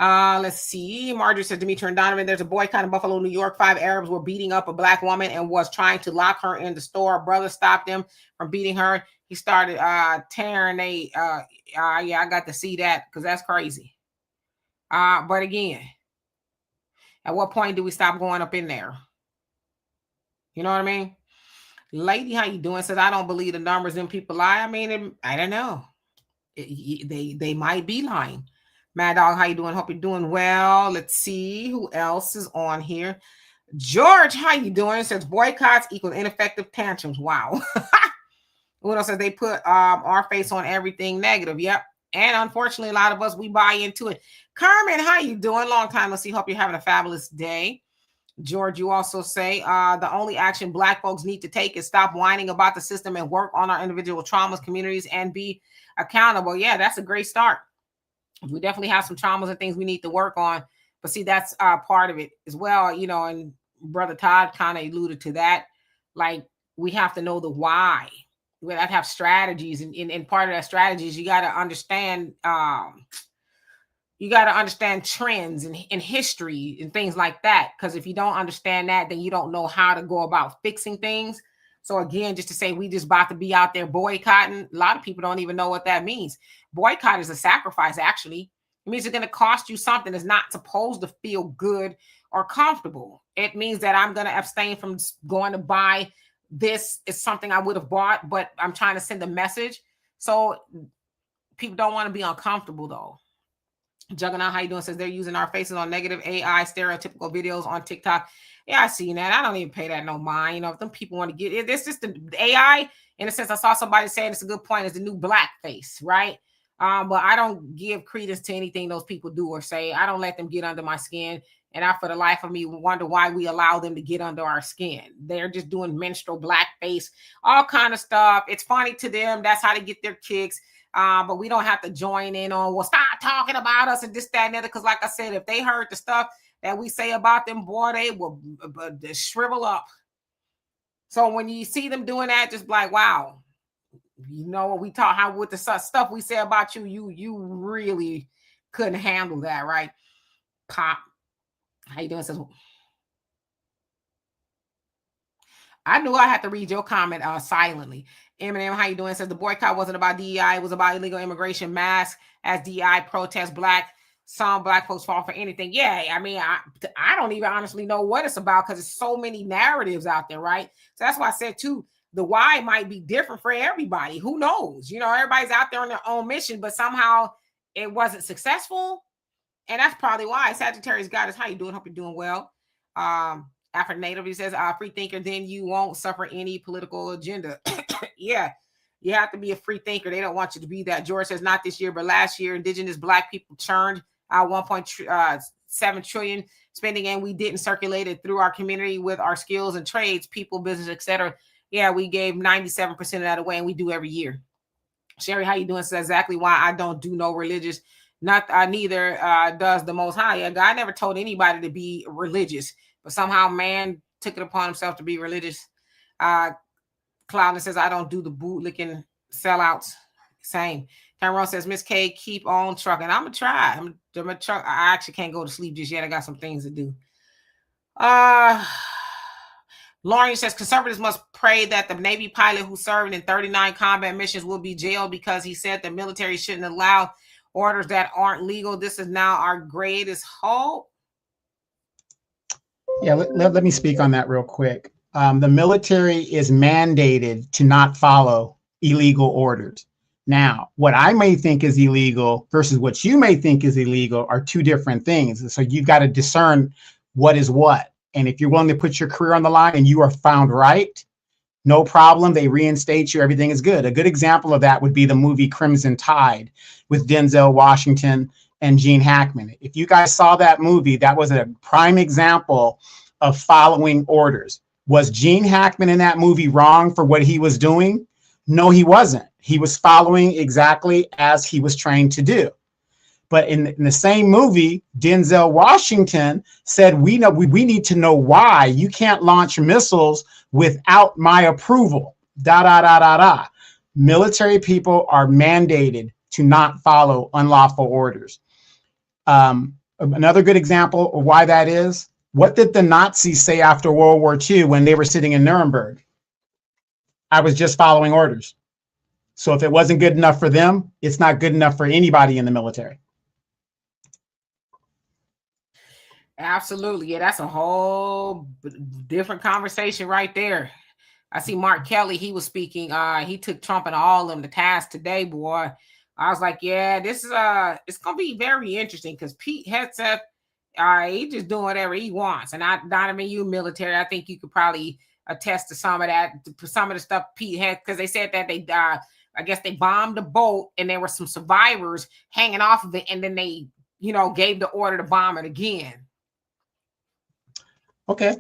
Let's see. Marjorie said, Dimitri and Donovan, there's a boycott in Buffalo, New York. 5 Arabs were beating up a Black woman and was trying to lock her in the store. A brother stopped them from beating her. He started tearing yeah, I got to see that because that's crazy. But again, at what point do we stop going up in there? You know what I mean? Lady, how you doing? Says, I don't believe the numbers and people lie. I mean, I don't know. They might be lying. Mad Dog, how you doing? Hope you're doing well. Let's see who else is on here. George, how you doing? Says boycotts equal ineffective tantrums. Wow. Uno says they put our face on everything negative. Yep. And unfortunately, a lot of us, we buy into it. Carmen, how you doing? Long time. Let's see. Hope you're having a fabulous day. George, you also say the only action Black folks need to take is stop whining about the system and work on our individual traumas, communities, and be accountable. Yeah, that's a great start. We definitely have some traumas and things we need to work on. But see, that's part of it as well, you know, and Brother Todd kind of alluded to that. Like, we have to know the why. We have to have strategies. And part of that strategy is you got to understand trends and history and things like that. Because if you don't understand that, then you don't know how to go about fixing things. So again, just to say we just about to be out there boycotting, a lot of people don't even know what that means. Boycott is a sacrifice, actually. It means it's going to cost you something that's not supposed to feel good or comfortable. It means that I'm going to abstain from going to buy this. Is something I would have bought, but I'm trying to send a message. So people don't want to be uncomfortable, though. Juggernaut, how you doing? Says they're using our faces on negative AI stereotypical videos on TikTok. Yeah, I seen that. I don't even pay that no mind. You know, if them people want to get it, it's just the AI. In a sense, I saw somebody saying it's a good point. It's the new blackface, right? But I don't give credence to anything those people do or say. I don't let them get under my skin. And I, for the life of me, wonder why we allow them to get under our skin. They're just doing menstrual blackface, all kind of stuff. It's funny to them. That's how they get their kicks. But we don't have to join in on, well, stop talking about us and this, that, and the other. Because like I said, if they heard the stuff that we say about them, boy, they will shrivel up. So when you see them doing that, just like, wow, you know what we talk, how with the stuff we say about you, you really couldn't handle that, right? Pop, how you doing? Says, I knew I had to read your comment silently. Eminem, how you doing? Says the boycott wasn't about DEI, it was about illegal immigration mask as DEI protests some Black folks fall for anything. Yeah, I mean, I don't even honestly know what it's about because there's so many narratives out there, right? So that's why I said too, the why might be different for everybody. Who knows? You know, everybody's out there on their own mission, but somehow it wasn't successful. And that's probably why. Sagittarius Goddess, how you doing? Hope you're doing well. Afro Native, he says, free thinker, then you won't suffer any political agenda. Yeah. You have to be a free thinker. They don't want you to be that. George says not this year, but last year, indigenous Black people churned our 1.7 trillion spending, and we didn't circulate it through our community with our skills and trades, people, business, etc. Yeah, we gave 97% of that away, and we do every year. Sherry, how you doing? Says exactly why I don't do no religious. Not neither does the Most High. God never told anybody to be religious, but somehow man took it upon himself to be religious. Cloudland says I don't do the bootlicking sellouts. Same. Tyrone says Miss K, keep on trucking. I'm gonna try. I'm gonna truck. I actually can't go to sleep just yet. I got some things to do. Lauren says conservatives must pray that the Navy pilot who served in 39 combat missions will be jailed because he said the military shouldn't allow orders that aren't legal. This is now our greatest hope. Yeah, let me speak on that real quick. The military is mandated to not follow illegal orders. Now, what I may think is illegal versus what you may think is illegal are two different things. So you've got to discern what is what. And if you're willing to put your career on the line and you are found right, no problem. They reinstate you. Everything is good. A good example of that would be the movie Crimson Tide with Denzel Washington and Gene Hackman. If you guys saw that movie, that was a prime example of following orders. Was Gene Hackman in that movie wrong for what he was doing? No, he wasn't. He was following exactly as he was trained to do. But in the same movie, Denzel Washington said, we need to know why. You can't launch missiles without my approval. Military people are mandated to not follow unlawful orders. Another good example of why that is, what did the Nazis say after World War II when they were sitting in Nuremberg? I was just following orders. So if it wasn't good enough for them, it's not good enough for anybody in the military. Absolutely. Yeah, that's a whole different conversation right there. I see Mark Kelly, he was speaking. He took Trump and all of them to task today, boy. I was like, yeah, this is it's gonna be very interesting because Pete Hegseth, he just doing whatever he wants. And Donovan, you military, I think you could probably attest to some of that, some of the stuff Pete had, because they said that they I guess they bombed the boat and there were some survivors hanging off of it, and then they, gave the order to bomb it again. Okay.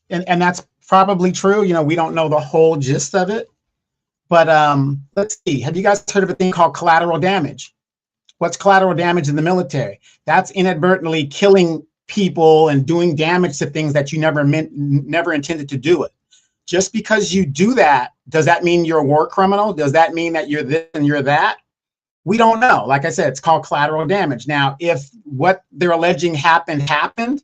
And that's probably true. We don't know the whole gist of it. But let's see. Have you guys heard of a thing called collateral damage? What's collateral damage in the military? That's inadvertently killing people and doing damage to things that you never intended to do it. Just because you do that, does that mean you're a war criminal? Does that mean that you're this and you're that? We don't know. Like I said, it's called collateral damage. Now, if what they're alleging happened,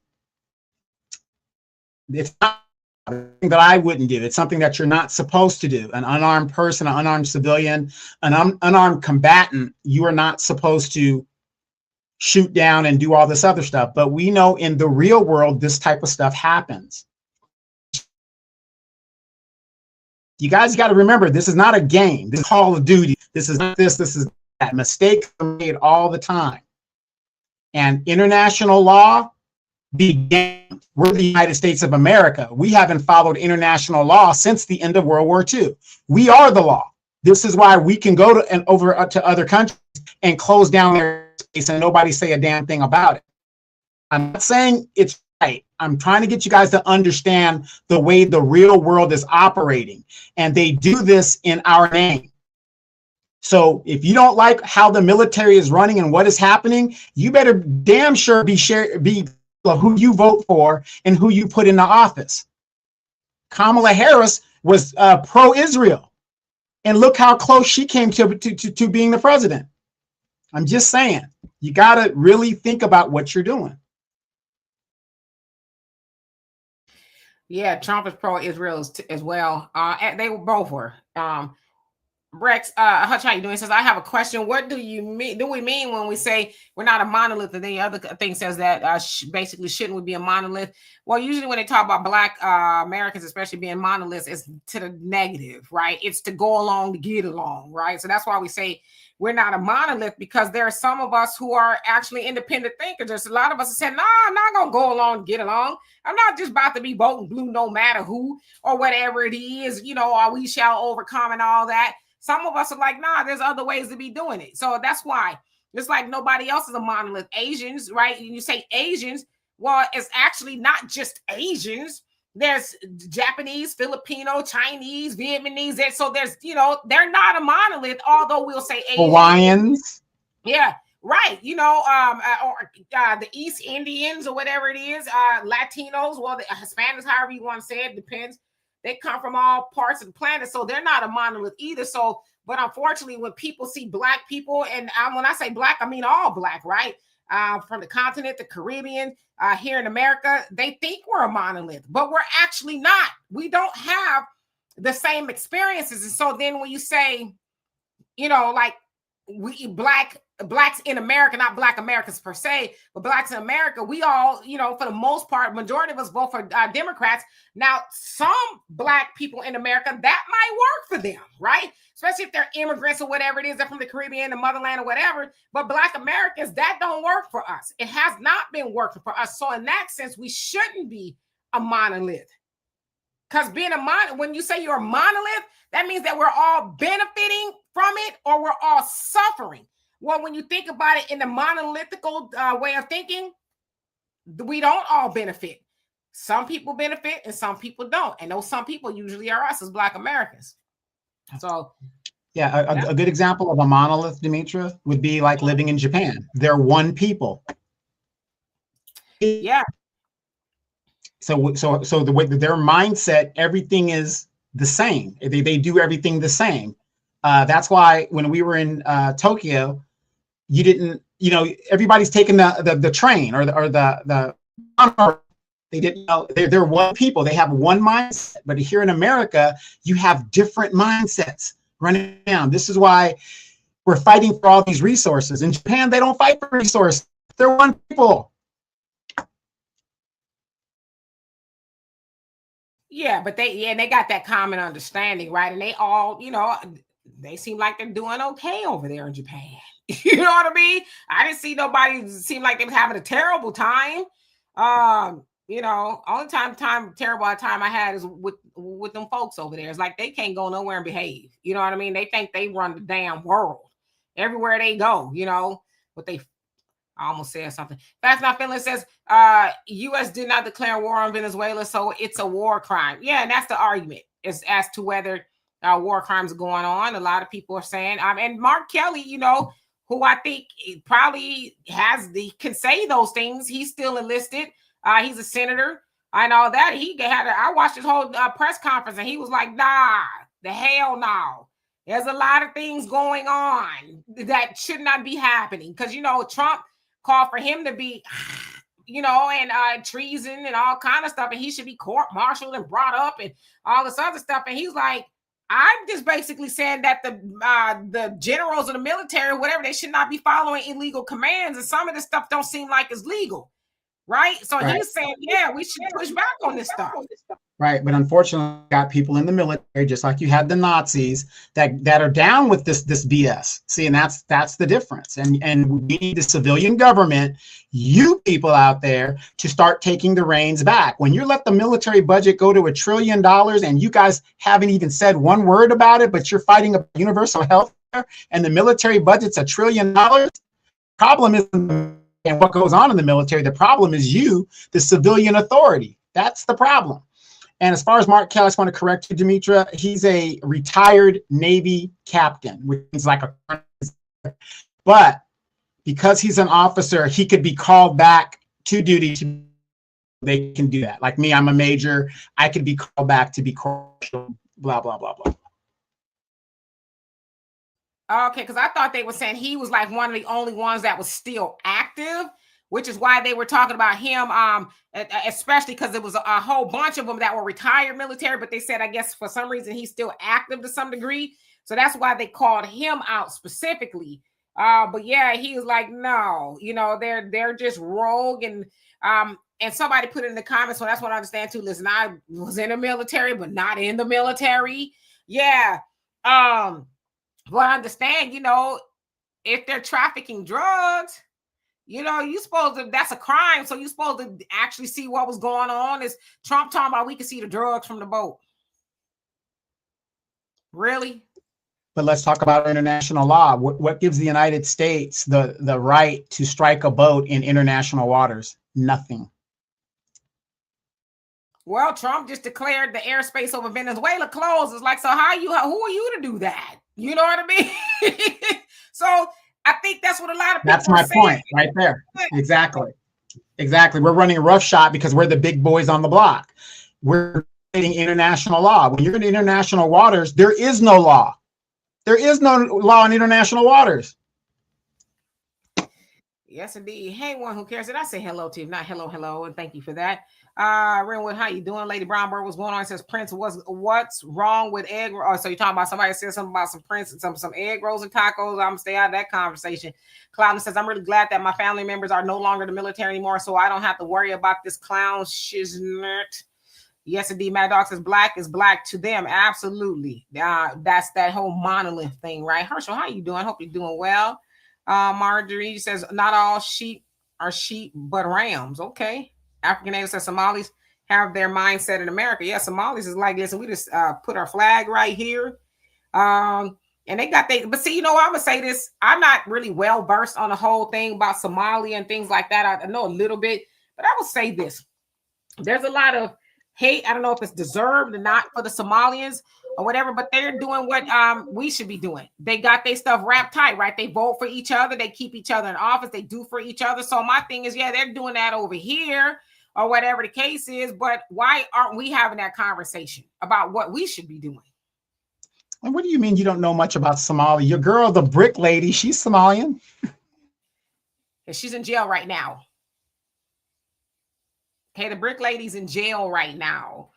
it's not something that I wouldn't do. It's something that you're not supposed to do. An unarmed person, an unarmed civilian, an unarmed combatant, you are not supposed to shoot down and do all this other stuff. But we know in the real world, this type of stuff happens. You guys got to remember, this is not a game. This is Call of Duty. This is not this is that. Mistakes are made all the time. And international law began. We're the United States of America. We haven't followed international law since the end of World War II. We are the law. This is why we can go to over to other countries and close down their space and nobody say a damn thing about it. I'm not saying it's right. I'm trying to get you guys to understand the way the real world is operating, and they do this in our name. So if you don't like how the military is running and what is happening, you better damn sure be of who you vote for and who you put into office. Kamala Harris was pro-Israel, and look how close she came to being the president. I'm just saying, you got to really think about what you're doing. Yeah, Trump is pro-Israel as well. They both were. Rex, Hutch, how you doing? He says, I have a question. What do you mean? Do we mean when we say we're not a monolith? And then the other thing says that basically shouldn't we be a monolith? Well, usually when they talk about Black Americans, especially being monoliths, it's to the negative, right? It's to go along to get along, right? So that's why we say we're not a monolith, because there are some of us who are actually independent thinkers. There's a lot of us who said, I'm not going to go along to get along. I'm not just about to be voting blue no matter who or whatever it is, or we shall overcome and all that. Some of us are like, nah, there's other ways to be doing it. So that's why it's like nobody else is a monolith. Asians, right? You say Asians, well, it's actually not just Asians. There's Japanese, Filipino, Chinese, Vietnamese. So there's, you know, they're not a monolith, although we'll say Asian. Hawaiians. Yeah, right. You know, the East Indians or whatever it is, Latinos, well, the Hispanics, however you want to say it, depends. They come from all parts of the planet, so they're not a monolith either. So, but unfortunately, when people see black people, and when I say black, I mean all black, right? From the continent, the Caribbean, here in America, they think we're a monolith, but we're actually not. We don't have the same experiences. And so then when you say, you know, like we blacks in America, not black Americans per se, but blacks in America, we all, you know, for the most part, majority of us vote for Democrats. Now, some black people in America, that might work for them, right? Especially if they're immigrants or whatever it is, they're from the Caribbean, the motherland or whatever. But black Americans, that don't work for us. It has not been working for us. So in that sense, we shouldn't be a monolith. Because being a monolith, when you say you're a monolith, that means that we're all benefiting from it or we're all suffering. Well, when you think about it in the monolithical way of thinking, we don't all benefit. Some people benefit and some people don't. And those some people usually are us as black Americans. So yeah, a good example of a monolith, Demetra, would be like living in Japan. They're one people. Yeah. So the way that their mindset, everything is the same. They do everything the same. That's why when we were in Tokyo, you didn't, you know, everybody's taking the train or the they didn't know they're one people. They have one mindset. But here in America, you have different mindsets running down. This is why we're fighting for all these resources. In Japan, they don't fight for resources. They're one people. Yeah, but they got that common understanding, right? And they all, you know, they seem like they're doing okay over there in Japan. You know what I mean? I didn't see nobody seem like they were having a terrible time. You know, only terrible time I had is with them folks over there. It's like they can't go nowhere and behave. You know what I mean? They think they run the damn world everywhere they go, you know, but I almost said something. Fast Not Finland says, U.S. did not declare war on Venezuela, so it's a war crime. Yeah, and that's the argument is as to whether war crimes are going on. A lot of people are saying, and Mark Kelly, you know, who I think probably can say those things. He's still enlisted. He's a senator and all that. I watched his whole press conference and he was like, nah, the hell no. There's a lot of things going on that should not be happening. Because, you know, Trump called for him to be, you know, and treason and all kind of stuff. And he should be court-martialed and brought up and all this other stuff. And he's like, I'm just basically saying that the generals of the military, whatever, they should not be following illegal commands. And some of this stuff don't seem like it's legal. Right. So he's saying, yeah, we should push back on this stuff. Right. But unfortunately, got people in the military, just like you had the Nazis that are down with this BS. See, and that's the difference. And we need the civilian government, you people out there, to start taking the reins back. When you let the military budget go to $1 trillion and you guys haven't even said one word about it, but you're fighting a universal health care and the military budget's $1 trillion, problem is and what goes on in the military. The problem is you, the civilian authority. That's the problem. And as far as Mark Kelly, I just want to correct you, Demetra. He's a retired Navy captain, which is like but because he's an officer, he could be called back to duty. They can do that. Like me, I'm a major. I could be called back to be correctional, blah, blah, blah, blah. Okay, because I thought they were saying he was like one of the only ones that was still active, which is why they were talking about him, especially because there was a whole bunch of them that were retired military, but they said, I guess for some reason, he's still active to some degree. So that's why they called him out specifically. But yeah, he was like, no, you know, they're just rogue. And somebody put it in the comments, so that's what I understand too. Listen, I was in the military, but not in the military. Yeah. Well, I understand, you know, if they're trafficking drugs, you know, that's a crime. So you're supposed to actually see what was going on. Is Trump talking about we can see the drugs from the boat? Really? But let's talk about international law. What gives the United States the right to strike a boat in international waters? Nothing. Well, Trump just declared the airspace over Venezuela closed. It's like, so who are you to do that? You know what I mean? So I think that's what a lot of people That's my are saying. point right there. Exactly. We're running a roughshod because we're the big boys on the block. We're creating international law. When you're in international waters, there is no law. There is no law in international waters. Yes, indeed. Hey, one who cares. Did I say hello to you? Not hello, and thank you for that. Renwood, how you doing? Lady Brownberg, what's going on? It says Prince, what's wrong with egg? Oh, so you're talking about somebody said something about some Prince and some egg rolls and tacos. I'm gonna stay out of that conversation. Clown says, I'm really glad that my family members are no longer the military anymore, so I don't have to worry about this clown shiznert. Yes, indeed. Mad Dog says black is black to them. Absolutely. That's that whole monolith thing, right? Herschel, how you doing? Hope you're doing well. Marjorie says, not all sheep are sheep, but rams. Okay. African Natives says Somalis have their mindset in America. Yeah, Somalis is like, listen, we just put our flag right here. And they got but see, I'm gonna say this. I'm not really well versed on the whole thing about Somalia and things like that. I know a little bit, but I will say this. There's a lot of hate. I don't know if it's deserved or not for the Somalians or whatever, but they're doing what we should be doing. They got their stuff wrapped tight, right? They vote for each other. They keep each other in office. They do for each other. So my thing is, yeah, they're doing that over here or whatever the case is, but why aren't we having that conversation about what we should be doing? And what do you mean you don't know much about Somalia? Your girl, the brick lady, she's Somalian. And she's in jail right now. Okay, the brick lady's in jail right now.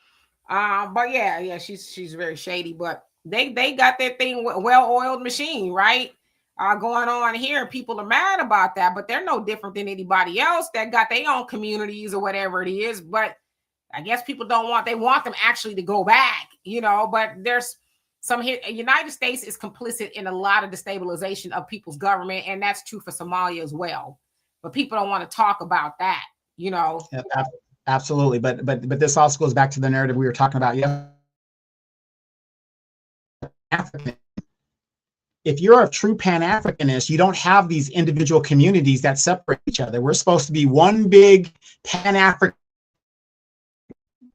But yeah, she's very shady, but they got their thing, well-oiled machine, right? Going on here. People are mad about that, but they're no different than anybody else that got their own communities or whatever it is. But I guess people they want them actually to go back, but there's some here. United States is complicit in a lot of destabilization of people's government, and that's true for Somalia as well. But people don't want to talk about that, Yeah, absolutely. But this also goes back to the narrative we were talking about. Yeah. African. If you're a true Pan-Africanist, you don't have these individual communities that separate each other. We're supposed to be one big Pan-African,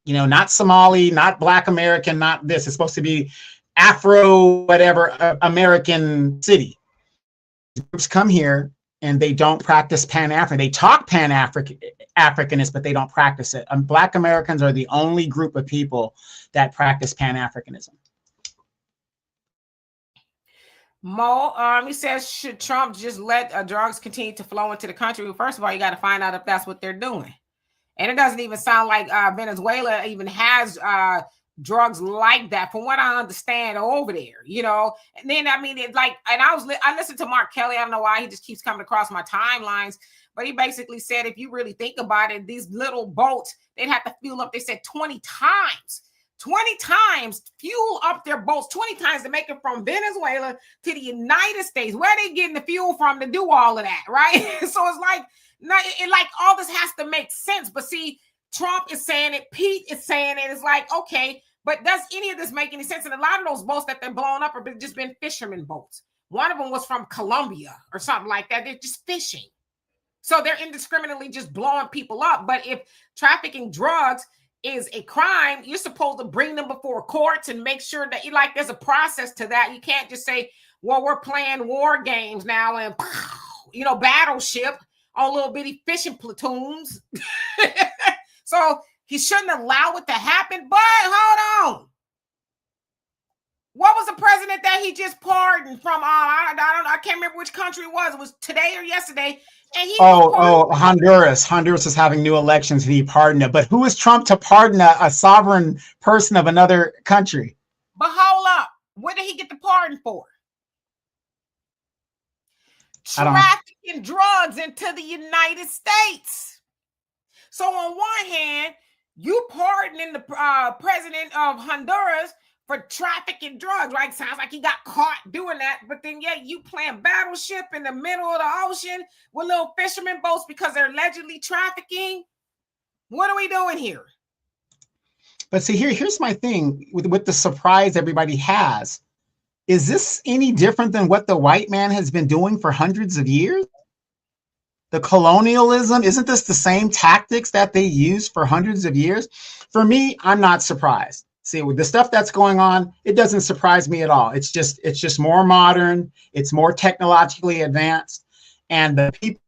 not Somali, not Black American, not this. It's supposed to be Afro, whatever, American city. Groups come here and they don't practice Pan-African. They talk Pan-Africanist, but they don't practice it. Black Americans are the only group of people that practice Pan-Africanism. Mo, he says, should Trump just let drugs continue to flow into the country? Well, first of all, you got to find out if that's what they're doing. And it doesn't even sound like Venezuela even has drugs like that, from what I understand over there, And then, I listened to Mark Kelly. I don't know why he just keeps coming across my timelines, but he basically said, if you really think about it, these little boats, they'd have to fuel up, they said 20 times fuel up their boats, 20 times to make it from Venezuela to the United States. Where are they getting the fuel from to do all of that, right? So it's like all this has to make sense. But see, Trump is saying it, Pete is saying it. It's like, okay, but does any of this make any sense? And a lot of those boats that they're blowing up have just been fishermen boats. One of them was from Colombia or something like that. They're just fishing. So they're indiscriminately just blowing people up. But if trafficking drugs is a crime, you're supposed to bring them before courts and make sure that there's a process to that. You can't just say, well, we're playing war games now and battleship on little bitty fishing platoons. So he shouldn't allow it to happen. But hold on, what was the president that he just pardoned from? I can't remember which country it was. It was today or yesterday. And Honduras. Honduras is having new elections and he pardoned it. But who is Trump to pardon a sovereign person of another country? But hold up. What did he get the pardon for? Trafficking drugs into the United States. So on one hand, you pardoning the president of Honduras for trafficking drugs, right? Sounds like he got caught doing that. But then, you playing battleship in the middle of the ocean with little fishermen boats because they're allegedly trafficking. What are we doing here? But see, here's my thing with the surprise everybody has Is this any different than what the white man has been doing for hundreds of years? The colonialism, isn't this the same tactics that they used for hundreds of years? For me, I'm not surprised. See, with the stuff that's going on, it doesn't surprise me at all. It's just more modern, it's more technologically advanced, and the people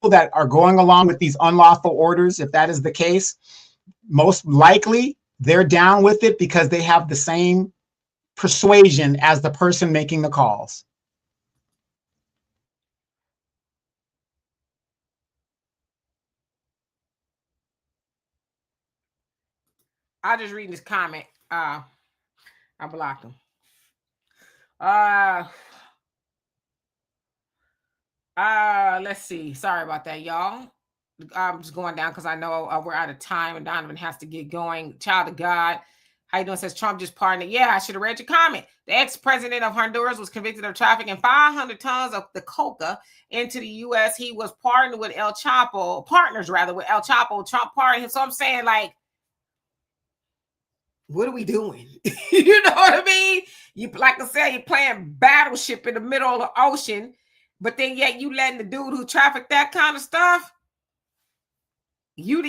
that are going along with these unlawful orders, if that is the case, most likely they're down with it because they have the same persuasion as the person making the calls. I'll just read this comment. I blocked him. Let's see. Sorry about that, y'all. I'm just going down because I know we're out of time and Donovan has to get going. Child of God. How you doing? Says Trump just pardoned it. Yeah, I should have read your comment. The ex-president of Honduras was convicted of trafficking 500 tons of the coca into the U.S. He was partnered with El Chapo, partners rather with El Chapo. Trump pardoned him. So I'm saying, like, what are we doing? You know what I mean? You, like I said, you're playing battleship in the middle of the ocean, but then yet you letting the dude who trafficked that kind of stuff, you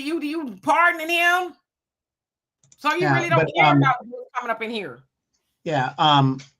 pardoning him? So you really don't care about what's coming up in here. Yeah.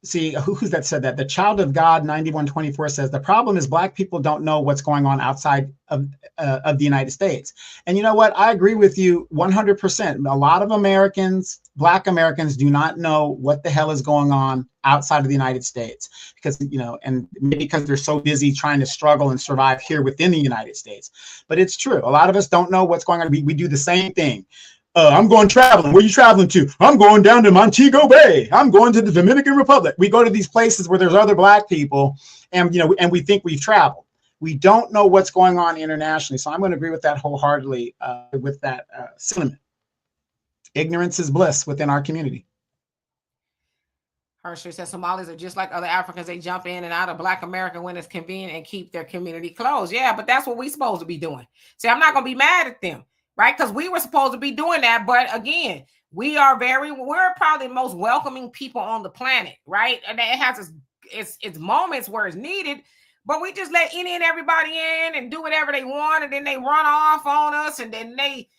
See, who's that said that? The Child of God 9124 says the problem is Black people don't know what's going on outside of the United States. And you know what? I agree with you 100%. A lot of Americans, Black Americans, do not know what the hell is going on outside of the United States because, you know, and maybe because they're so busy trying to struggle and survive here within the United States. But it's true. A lot of us don't know what's going on. We do the same thing. I'm going traveling. Where are you traveling to? I'm going down to Montego Bay. I'm going to the Dominican Republic. We go to these places where there's other Black people, and and we think we've traveled. We don't know what's going on internationally. So I'm going to agree with that wholeheartedly. With that sentiment, ignorance is bliss within our community. Hershey says Somalis are just like other Africans. They jump in and out of Black America when it's convenient and keep their community closed. Yeah, but that's what we're supposed to be doing. See, I'm not going to be mad at them. Right? Because we were supposed to be doing that. But again, we're probably the most welcoming people on the planet, right? And it has its moments where it's needed, but we just let any and everybody in and do whatever they want. And then they run off on us and then they,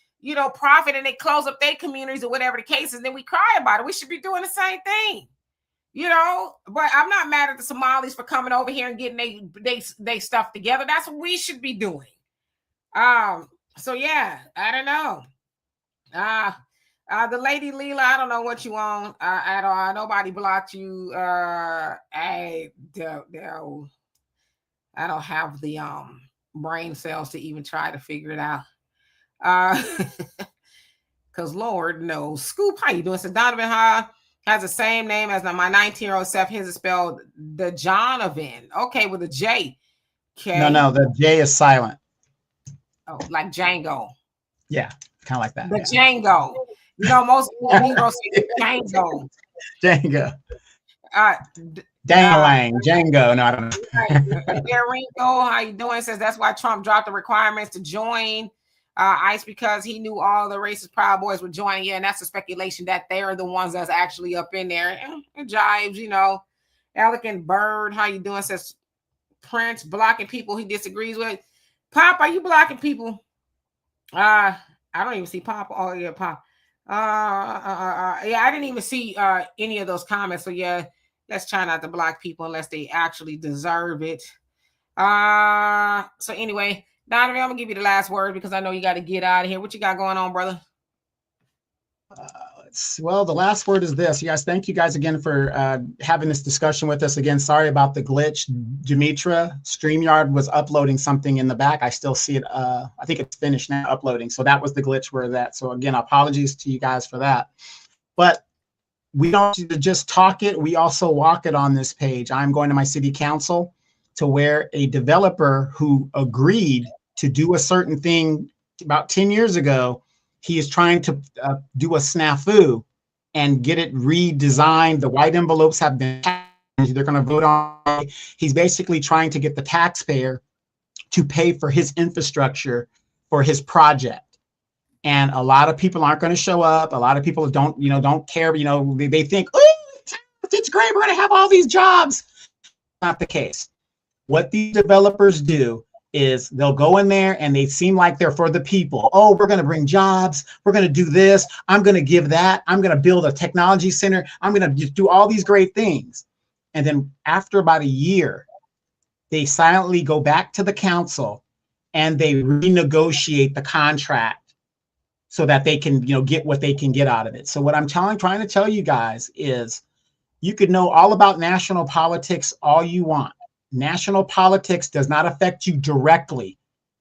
profit and they close up their communities or whatever the case is. Then we cry about it. We should be doing the same thing, but I'm not mad at the Somalis for coming over here and getting they stuff together. That's what we should be doing. So yeah, I don't know. The lady Leela, I don't know what you on at all. Nobody blocked you. I don't have the brain cells to even try to figure it out. Because Lord knows. Scoop, how you doing? So Donovan has the same name as my 19-year-old self. His is spelled the Donovan. Okay, with a J. Okay. No, the J is silent. Oh, like Django. Yeah, kind of like that. The Django. Most Negroes say Django. Django. Dang-a-lang. Django. No, I don't know. Ringo, how you doing? Says that's why Trump dropped the requirements to join ICE because he knew all the racist Proud Boys were joining. Yeah, and that's the speculation that they're the ones that's actually up in there. It jives, Elegant Bird, how you doing? Says Prince blocking people he disagrees with. Pop, are you blocking people? I don't even see Pop. Oh yeah, Pop. Yeah, I didn't even see any of those comments. So yeah, let's try not to block people unless they actually deserve it. So anyway, Donovan, I'm gonna give you the last word because I know you got to get out of here. What you got going on, brother? Well, the last word is this. Yes, thank you guys again for having this discussion with us. Again, sorry about the glitch. Demetra, StreamYard was uploading something in the back. I still see it. I think it's finished now uploading. So that was the glitch where that. So again, apologies to you guys for that. But we don't just talk it. We also walk it on this page. I'm going to my city council to where a developer who agreed to do a certain thing about 10 years ago, he is trying to do a snafu and get it redesigned. The white envelopes have been, they're going to vote on it. He's basically trying to get the taxpayer to pay for his infrastructure for his project. And a lot of people aren't going to show up. A lot of people don't care. They think, oh, It's great. We're going to have all these jobs. Not the case. What these developers do is they'll go in there and they seem like they're for the people. Oh, we're going to bring jobs. We're going to do this. I'm going to give that. I'm going to build a technology center. I'm going to do all these great things. And then after about a year, they silently go back to the council and they renegotiate the contract so that they can, get what they can get out of it. So what I'm trying to tell you guys is you could know all about national politics all you want. National politics does not affect you directly,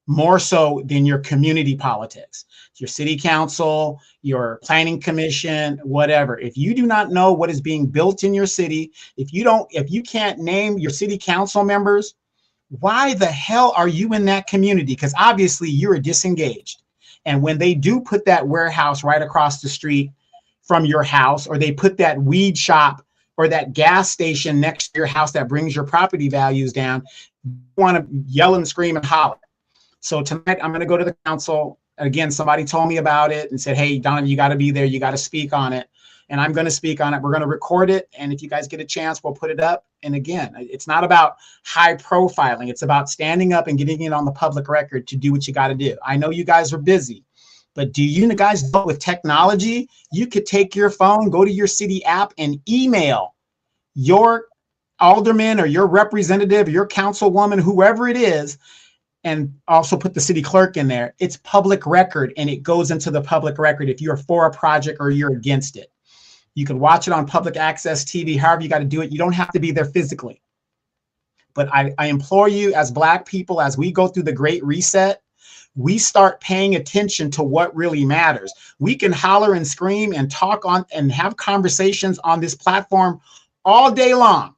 more so than your community politics, your city council, your planning commission, whatever. If you do not know what is being built in your city, if you can't name your city council members, why the hell are you in that community? Because obviously you're disengaged. And when they do put that warehouse right across the street from your house, or they put that weed shop or that gas station next to your house that brings your property values down, you want to yell and scream and holler. So tonight I'm going to go to the council. Again, somebody told me about it and said, hey, Donovan, you got to be there. You got to speak on it. And I'm going to speak on it. We're going to record it. And if you guys get a chance, we'll put it up. And again, it's not about high profiling. It's about standing up and getting it on the public record to do what you got to do. I know you guys are busy. But do you guys know with technology, you could take your phone, go to your city app and email your alderman or your representative or your councilwoman, whoever it is, and also put the city clerk in there. It's public record and it goes into the public record if you're for a project or you're against it. You can watch it on public access TV, however you got to do it. You don't have to be there physically. But I implore you as Black people, as we go through the Great Reset, we start paying attention to what really matters. We can holler and scream and talk on and have conversations on this platform all day long.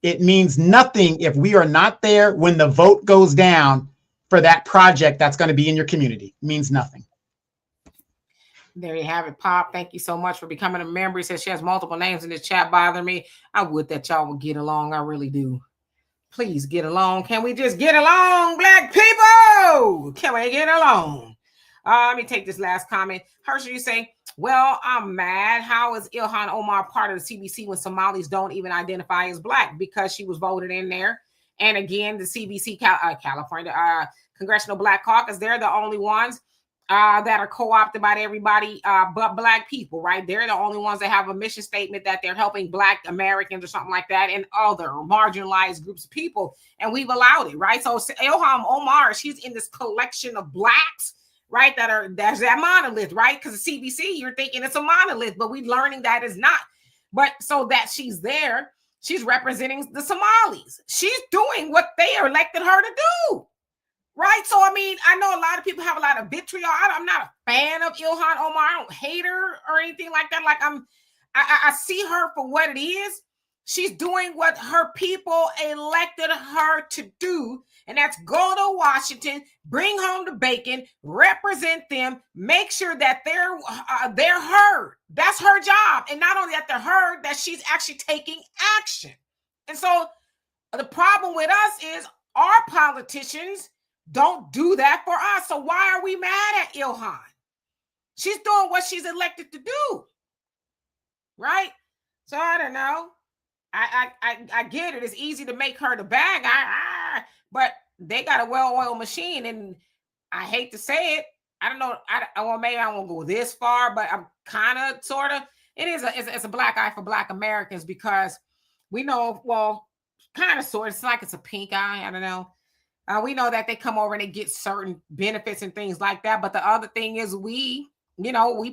It means nothing if we are not there when the vote goes down for that project that's going to be in your community. It means nothing. There you have it, Pop. Thank you so much for becoming a member. He says she has multiple names in this chat bothering me. I would that y'all would get along. I really do. Please get along. Can we just get along, Black people? Can we get along? Let me take this last comment. Hershey, you say, well, I'm mad. How is Ilhan Omar part of the CBC when Somalis don't even identify as Black? Because she was voted in there. And again, the CBC, California Congressional Black Caucus, they're the only ones that are co-opted by everybody but Black people, right? They're the only ones that have a mission statement that they're helping Black Americans or something like that and other marginalized groups of people. And we've allowed it, right? So Ilhan Omar, she's in this collection of Blacks, right? That's that monolith, right? Because the CBC, you're thinking it's a monolith, but we're learning that is not. But so that she's there, she's representing the Somalis. She's doing what they elected her to do. Right. So, I mean, I know a lot of people have a lot of vitriol. I'm not a fan of Ilhan Omar. I don't hate her or anything like that. Like I see her for what it is. She's doing what her people elected her to do. And that's go to Washington, bring home the bacon, represent them, make sure that they're heard. That's her job. And not only that they're heard, that she's actually taking action. And so the problem with us is our politicians don't do that for us. So why are we mad at Ilhan? She's doing what she's elected to do. Right? So I don't know. I get it. It's easy to make her the bad guy. But they got a well-oiled machine. And I hate to say it. I don't know. Well, maybe I won't go this far, but I'm kind of, sort of. It's a black eye for Black Americans because we know, well, kind of, sort of. It's like it's a pink eye. I don't know. We know that they come over and they get certain benefits and things like that. But the other thing is we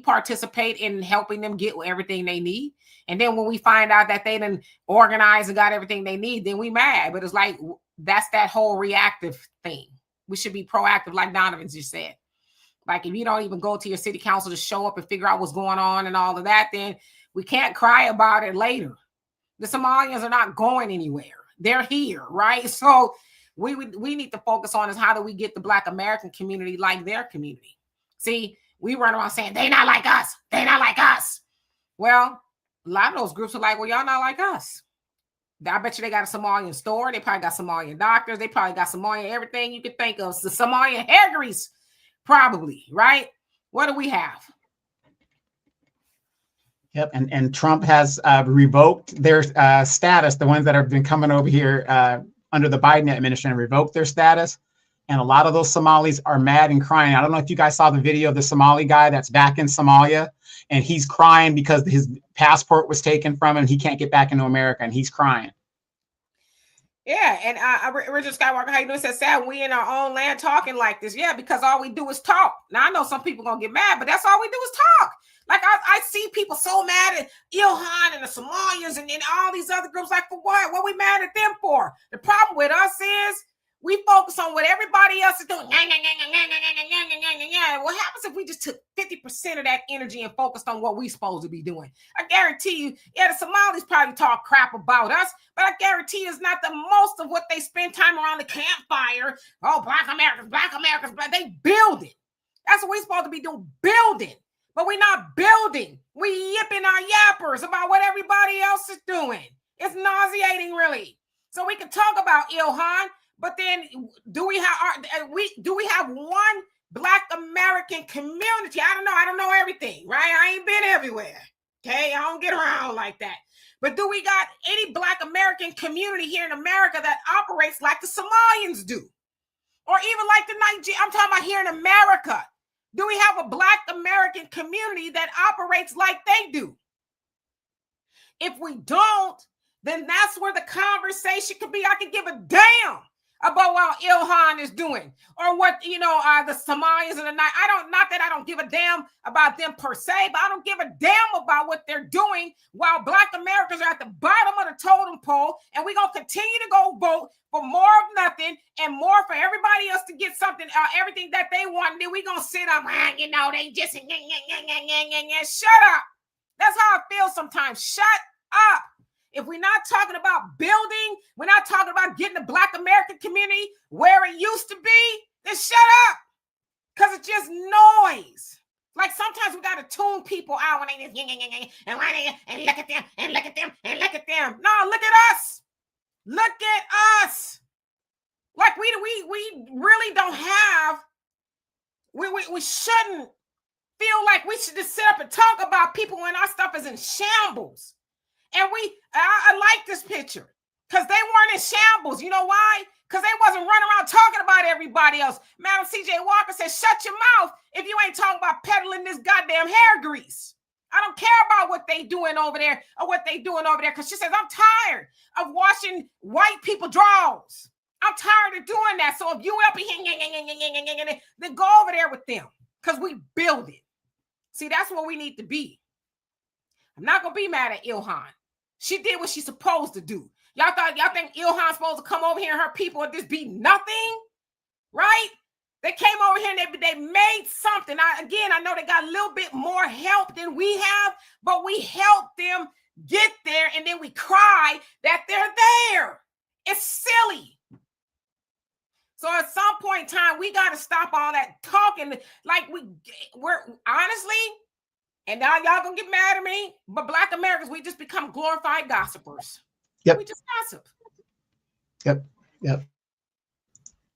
participate in helping them get everything they need. And then when we find out that they done organized and got everything they need, then we mad. But it's like, that's that whole reactive thing. We should be proactive, like Donovan just said. Like if you don't even go to your city council to show up and figure out what's going on and all of that, then we can't cry about it later. The Somalians are not going anywhere. They're here, right? So we need to focus on is how do we get the Black American community like their community. See, we run around saying, they not like us. They not like us. Well, a lot of those groups are like, well, y'all not like us. I bet you they got a Somalian store. They probably got Somalian doctors. They probably got Somalian everything you could think of. The Somalian hair grease, probably, right? What do we have? Yep, and Trump has revoked their status. The ones that have been coming over here under the Biden administration revoked their status. And a lot of those Somalis are mad and crying. I don't know if you guys saw the video of the Somali guy that's back in Somalia, and he's crying because his passport was taken from him. He can't get back into America, and he's crying. Yeah, and Richard Skywalker, how you doing? Says, sad we in our own land talking like this. Yeah, because all we do is talk. Now, I know some people going to get mad, but that's all we do is talk. Like, I see people so mad at Ilhan and the Somalians and all these other groups. Like, for what? What we mad at them for? The problem with us is we focus on what everybody else is doing. What happens if we just took 50% of that energy and focused on what we're supposed to be doing? I guarantee you, yeah, the Somalis probably talk crap about us, but I guarantee it's not the most of what they spend time around the campfire. Oh, Black Americans, they building. That's what we're supposed to be doing, building. But we're not building. We yipping our yappers about what everybody else is doing. It's nauseating, really. So we can talk about Ilhan, but then do we have one Black American community? I don't know everything, right? I ain't been everywhere. Okay, I don't get around like that. But do we got any Black American community here in America that operates like the Somalians do? Or even like the Nigerians? I'm talking about here in America. Do we have a Black American community that operates like they do? If we don't, then that's where the conversation could be. I could give a damn about what Ilhan is doing or what, the Somalians and not that I don't give a damn about them per se, but I don't give a damn about what they're doing while Black Americans are at the bottom of the totem pole, and we're going to continue to go vote for more of nothing and more for everybody else to get something, everything that they want. And then we're going to sit up, they just, shut up. That's how I feel sometimes. Shut up. If we're not talking about building, we're not talking about getting the Black American community where it used to be, then shut up. Because it's just noise. Like sometimes we got to tune people out when they just, and look at them, and look at them, and look at them. No, look at us. Look at us. Like we really don't have, we shouldn't feel like we should just sit up and talk about people when our stuff is in shambles. And I like this picture because they weren't in shambles. You know why? Because they wasn't running around talking about everybody else. Madam C.J. Walker said, shut your mouth if you ain't talking about peddling this goddamn hair grease. I don't care about what they doing over there because she says, I'm tired of washing white people drawers. I'm tired of doing that. So if you up here, then go over there with them because we build it. See, that's what we need to be. I'm not going to be mad at Ilhan. She did what she's supposed to do. Y'all think Ilhan's supposed to come over here and her people and just be nothing? Right? They came over here and they made something. I know they got a little bit more help than we have, but we helped them get there and then we cry that they're there. It's silly. So at some point in time, we got to stop all that talking. Like we're honestly, and now y'all gonna get mad at me, but Black Americans, we just become glorified gossipers. Yep. We just gossip. Yep.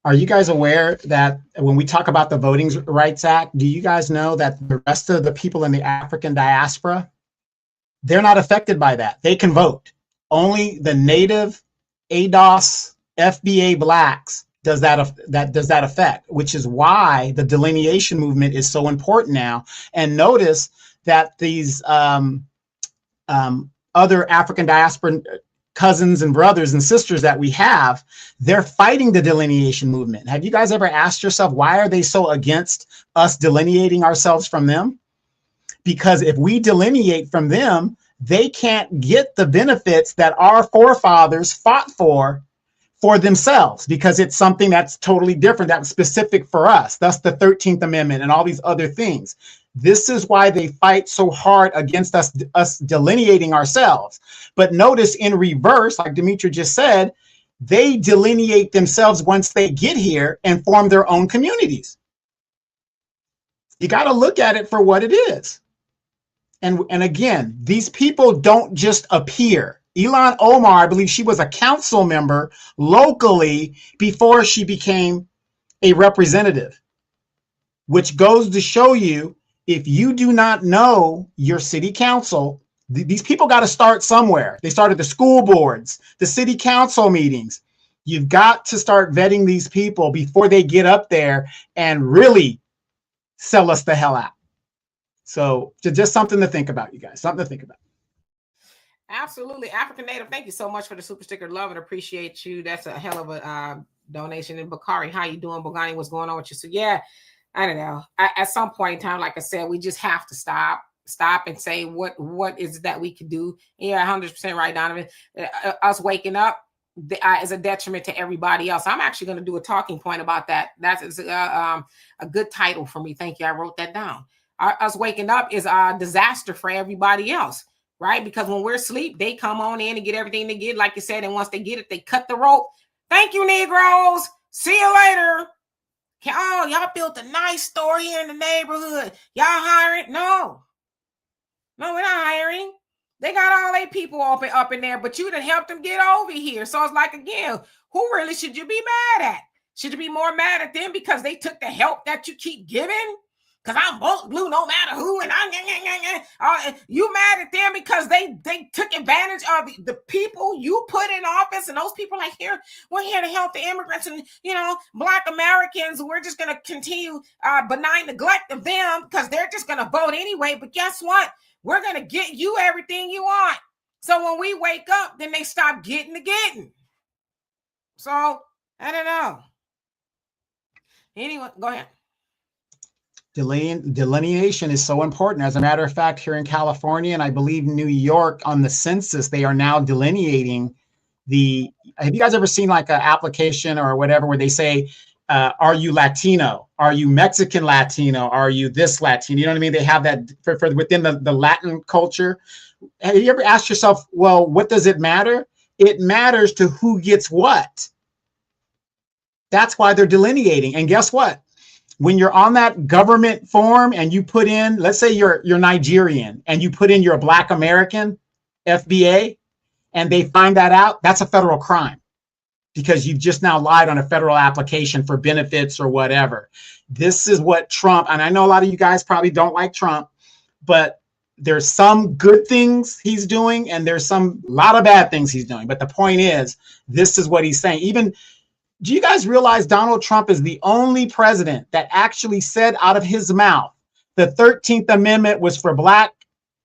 Are you guys aware that when we talk about the Voting Rights Act, do you guys know that the rest of the people in the African diaspora, they're not affected by that? They can vote. Only the native ADOS FBA blacks does that affect, which is why the delineation movement is so important now. And notice that these other African diaspora cousins and brothers and sisters that we have, they're fighting the delineation movement. Have you guys ever asked yourself, why are they so against us delineating ourselves from them? Because if we delineate from them, they can't get the benefits that our forefathers fought for themselves, because it's something that's totally different, that's specific for us. That's the 13th Amendment and all these other things. This is why they fight so hard against us delineating ourselves. But notice in reverse, like Demetra just said, they delineate themselves once they get here and form their own communities. You got to look at it for what it is. And again, these people don't just appear. Ilhan Omar, I believe she was a council member locally before she became a representative, which goes to show you, if you do not know your city council These people got to start somewhere. They started the school boards, the city council meetings. You've got to start vetting these people before they get up there and really sell us the hell out. So just something to think about, you guys. Something to think about. Absolutely. African Native, thank you so much for the super sticker. Love and appreciate you. That's a hell of a donation. And Bakari, how you doing? Bogani, what's going on with you? So yeah, I don't know. At some point in time, like I said, we just have to stop and say what is it that we can do. Yeah, 100% right, Donovan. Us waking up is a detriment to everybody else. I'm actually going to do a talking point about that. That's a good title for me. Thank you. I wrote that down. Us waking up is a disaster for everybody else. Right? Because when we're asleep, they come on in and get everything they get, like you said. And once they get it, they cut the rope. Thank you, Negroes. See you later. Oh, y'all built a nice store here in the neighborhood. Y'all hiring? No, we're not hiring. They got all their people up in there, but you done helped them get over here. So it's like, again, who really should you be mad at? Should you be more mad at them because they took the help that you keep giving? Because I'm both blue no matter who, and you mad at them because they took advantage of the people you put in office, and those people like, here, we're here to help the immigrants and, Black Americans. We're just going to continue benign neglect of them because they're just going to vote anyway. But guess what? We're going to get you everything you want. So when we wake up, then they stop getting the getting. So I don't know. Anyway, go ahead. Delineation is so important. As a matter of fact, here in California, and I believe New York, on the census, they are now delineating have you guys ever seen like an application or whatever where they say, are you Latino? Are you Mexican Latino? Are you this Latino? You know what I mean? They have that for within the Latin culture. Have you ever asked yourself, well, what does it matter? It matters to who gets what. That's why they're delineating. And guess what? When you're on that government form and you put in, let's say you're Nigerian and you put in you're a Black American, FBA, and they find that out, that's a federal crime because you've just now lied on a federal application for benefits or whatever. This is what Trump, and I know a lot of you guys probably don't like Trump, but there's some good things he's doing and there's a lot of bad things he's doing. But the point is, this is what he's saying. Do you guys realize Donald Trump is the only president that actually said out of his mouth the 13th Amendment was for Black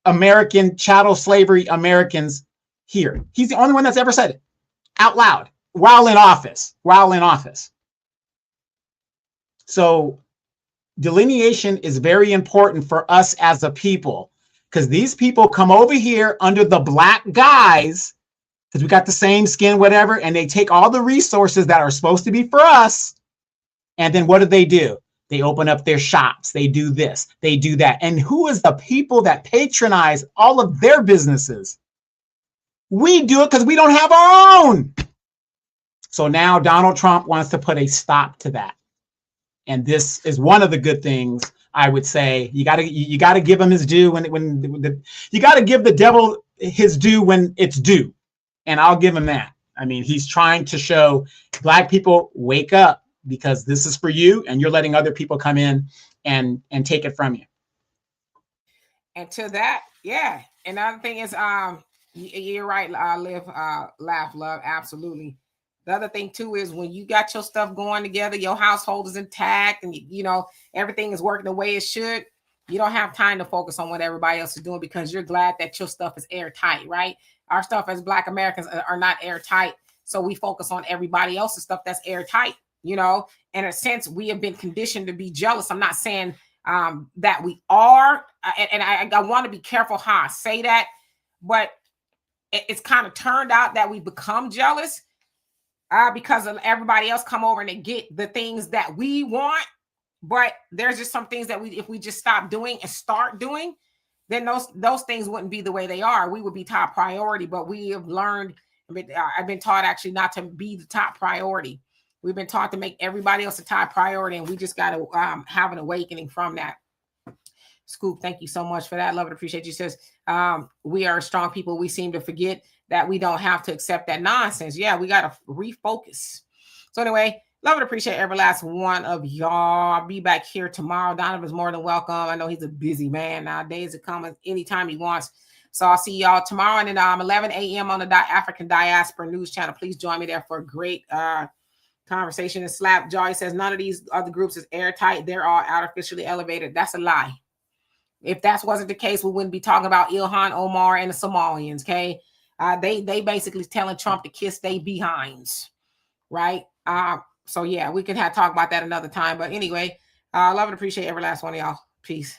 American chattel slavery Americans here? He's the only one that's ever said it out loud while in office. So delineation is very important for us as a people because these people come over here under the black guise because we got the same skin, whatever, and they take all the resources that are supposed to be for us. And then what do? They open up their shops. They do this, they do that. And who is the people that patronize all of their businesses? We do it because we don't have our own. So now Donald Trump wants to put a stop to that. And this is one of the good things I would say. You got to give him his due you got to give the devil his due when it's due. And I'll give him that. I mean, he's trying to show Black people, wake up, because this is for you and you're letting other people come in and take it from you. And to that, yeah. Another thing is, you're right, live, laugh, love, absolutely. The other thing too is when you got your stuff going together, your household is intact and everything is working the way it should, you don't have time to focus on what everybody else is doing because you're glad that your stuff is airtight, right? Our stuff as Black Americans are not airtight. So we focus on everybody else's stuff that's airtight, in a sense, we have been conditioned to be jealous. I'm not saying that we are, and I want to be careful how I say that, but it's kind of turned out that we become jealous because of everybody else come over and they get the things that we want. But there's just some things that if we just stop doing and start doing, then those things wouldn't be the way they are. We would be top priority, but we have learned, I've been taught actually not to be the top priority. We've been taught to make everybody else a top priority, and we just got to have an awakening from that. Scoop, thank you so much for that. Love it, appreciate you. Says, we are strong people. We seem to forget that we don't have to accept that nonsense. Yeah, we got to refocus. So anyway, love and appreciate every last one of y'all. I'll be back here tomorrow. Donovan's more than welcome. I know he's a busy man nowadays. It comes anytime he wants. So I'll see y'all tomorrow and then 11 a.m. on the African Diaspora News Channel. Please join me there for a great conversation. And Slap Joy says none of these other groups is airtight. They're all artificially elevated. That's a lie. If that wasn't the case, we wouldn't be talking about Ilhan Omar and the Somalians. Okay, they basically telling Trump to kiss their behinds, right? So yeah, we can talk about that another time. But anyway, I love and appreciate every last one of y'all. Peace.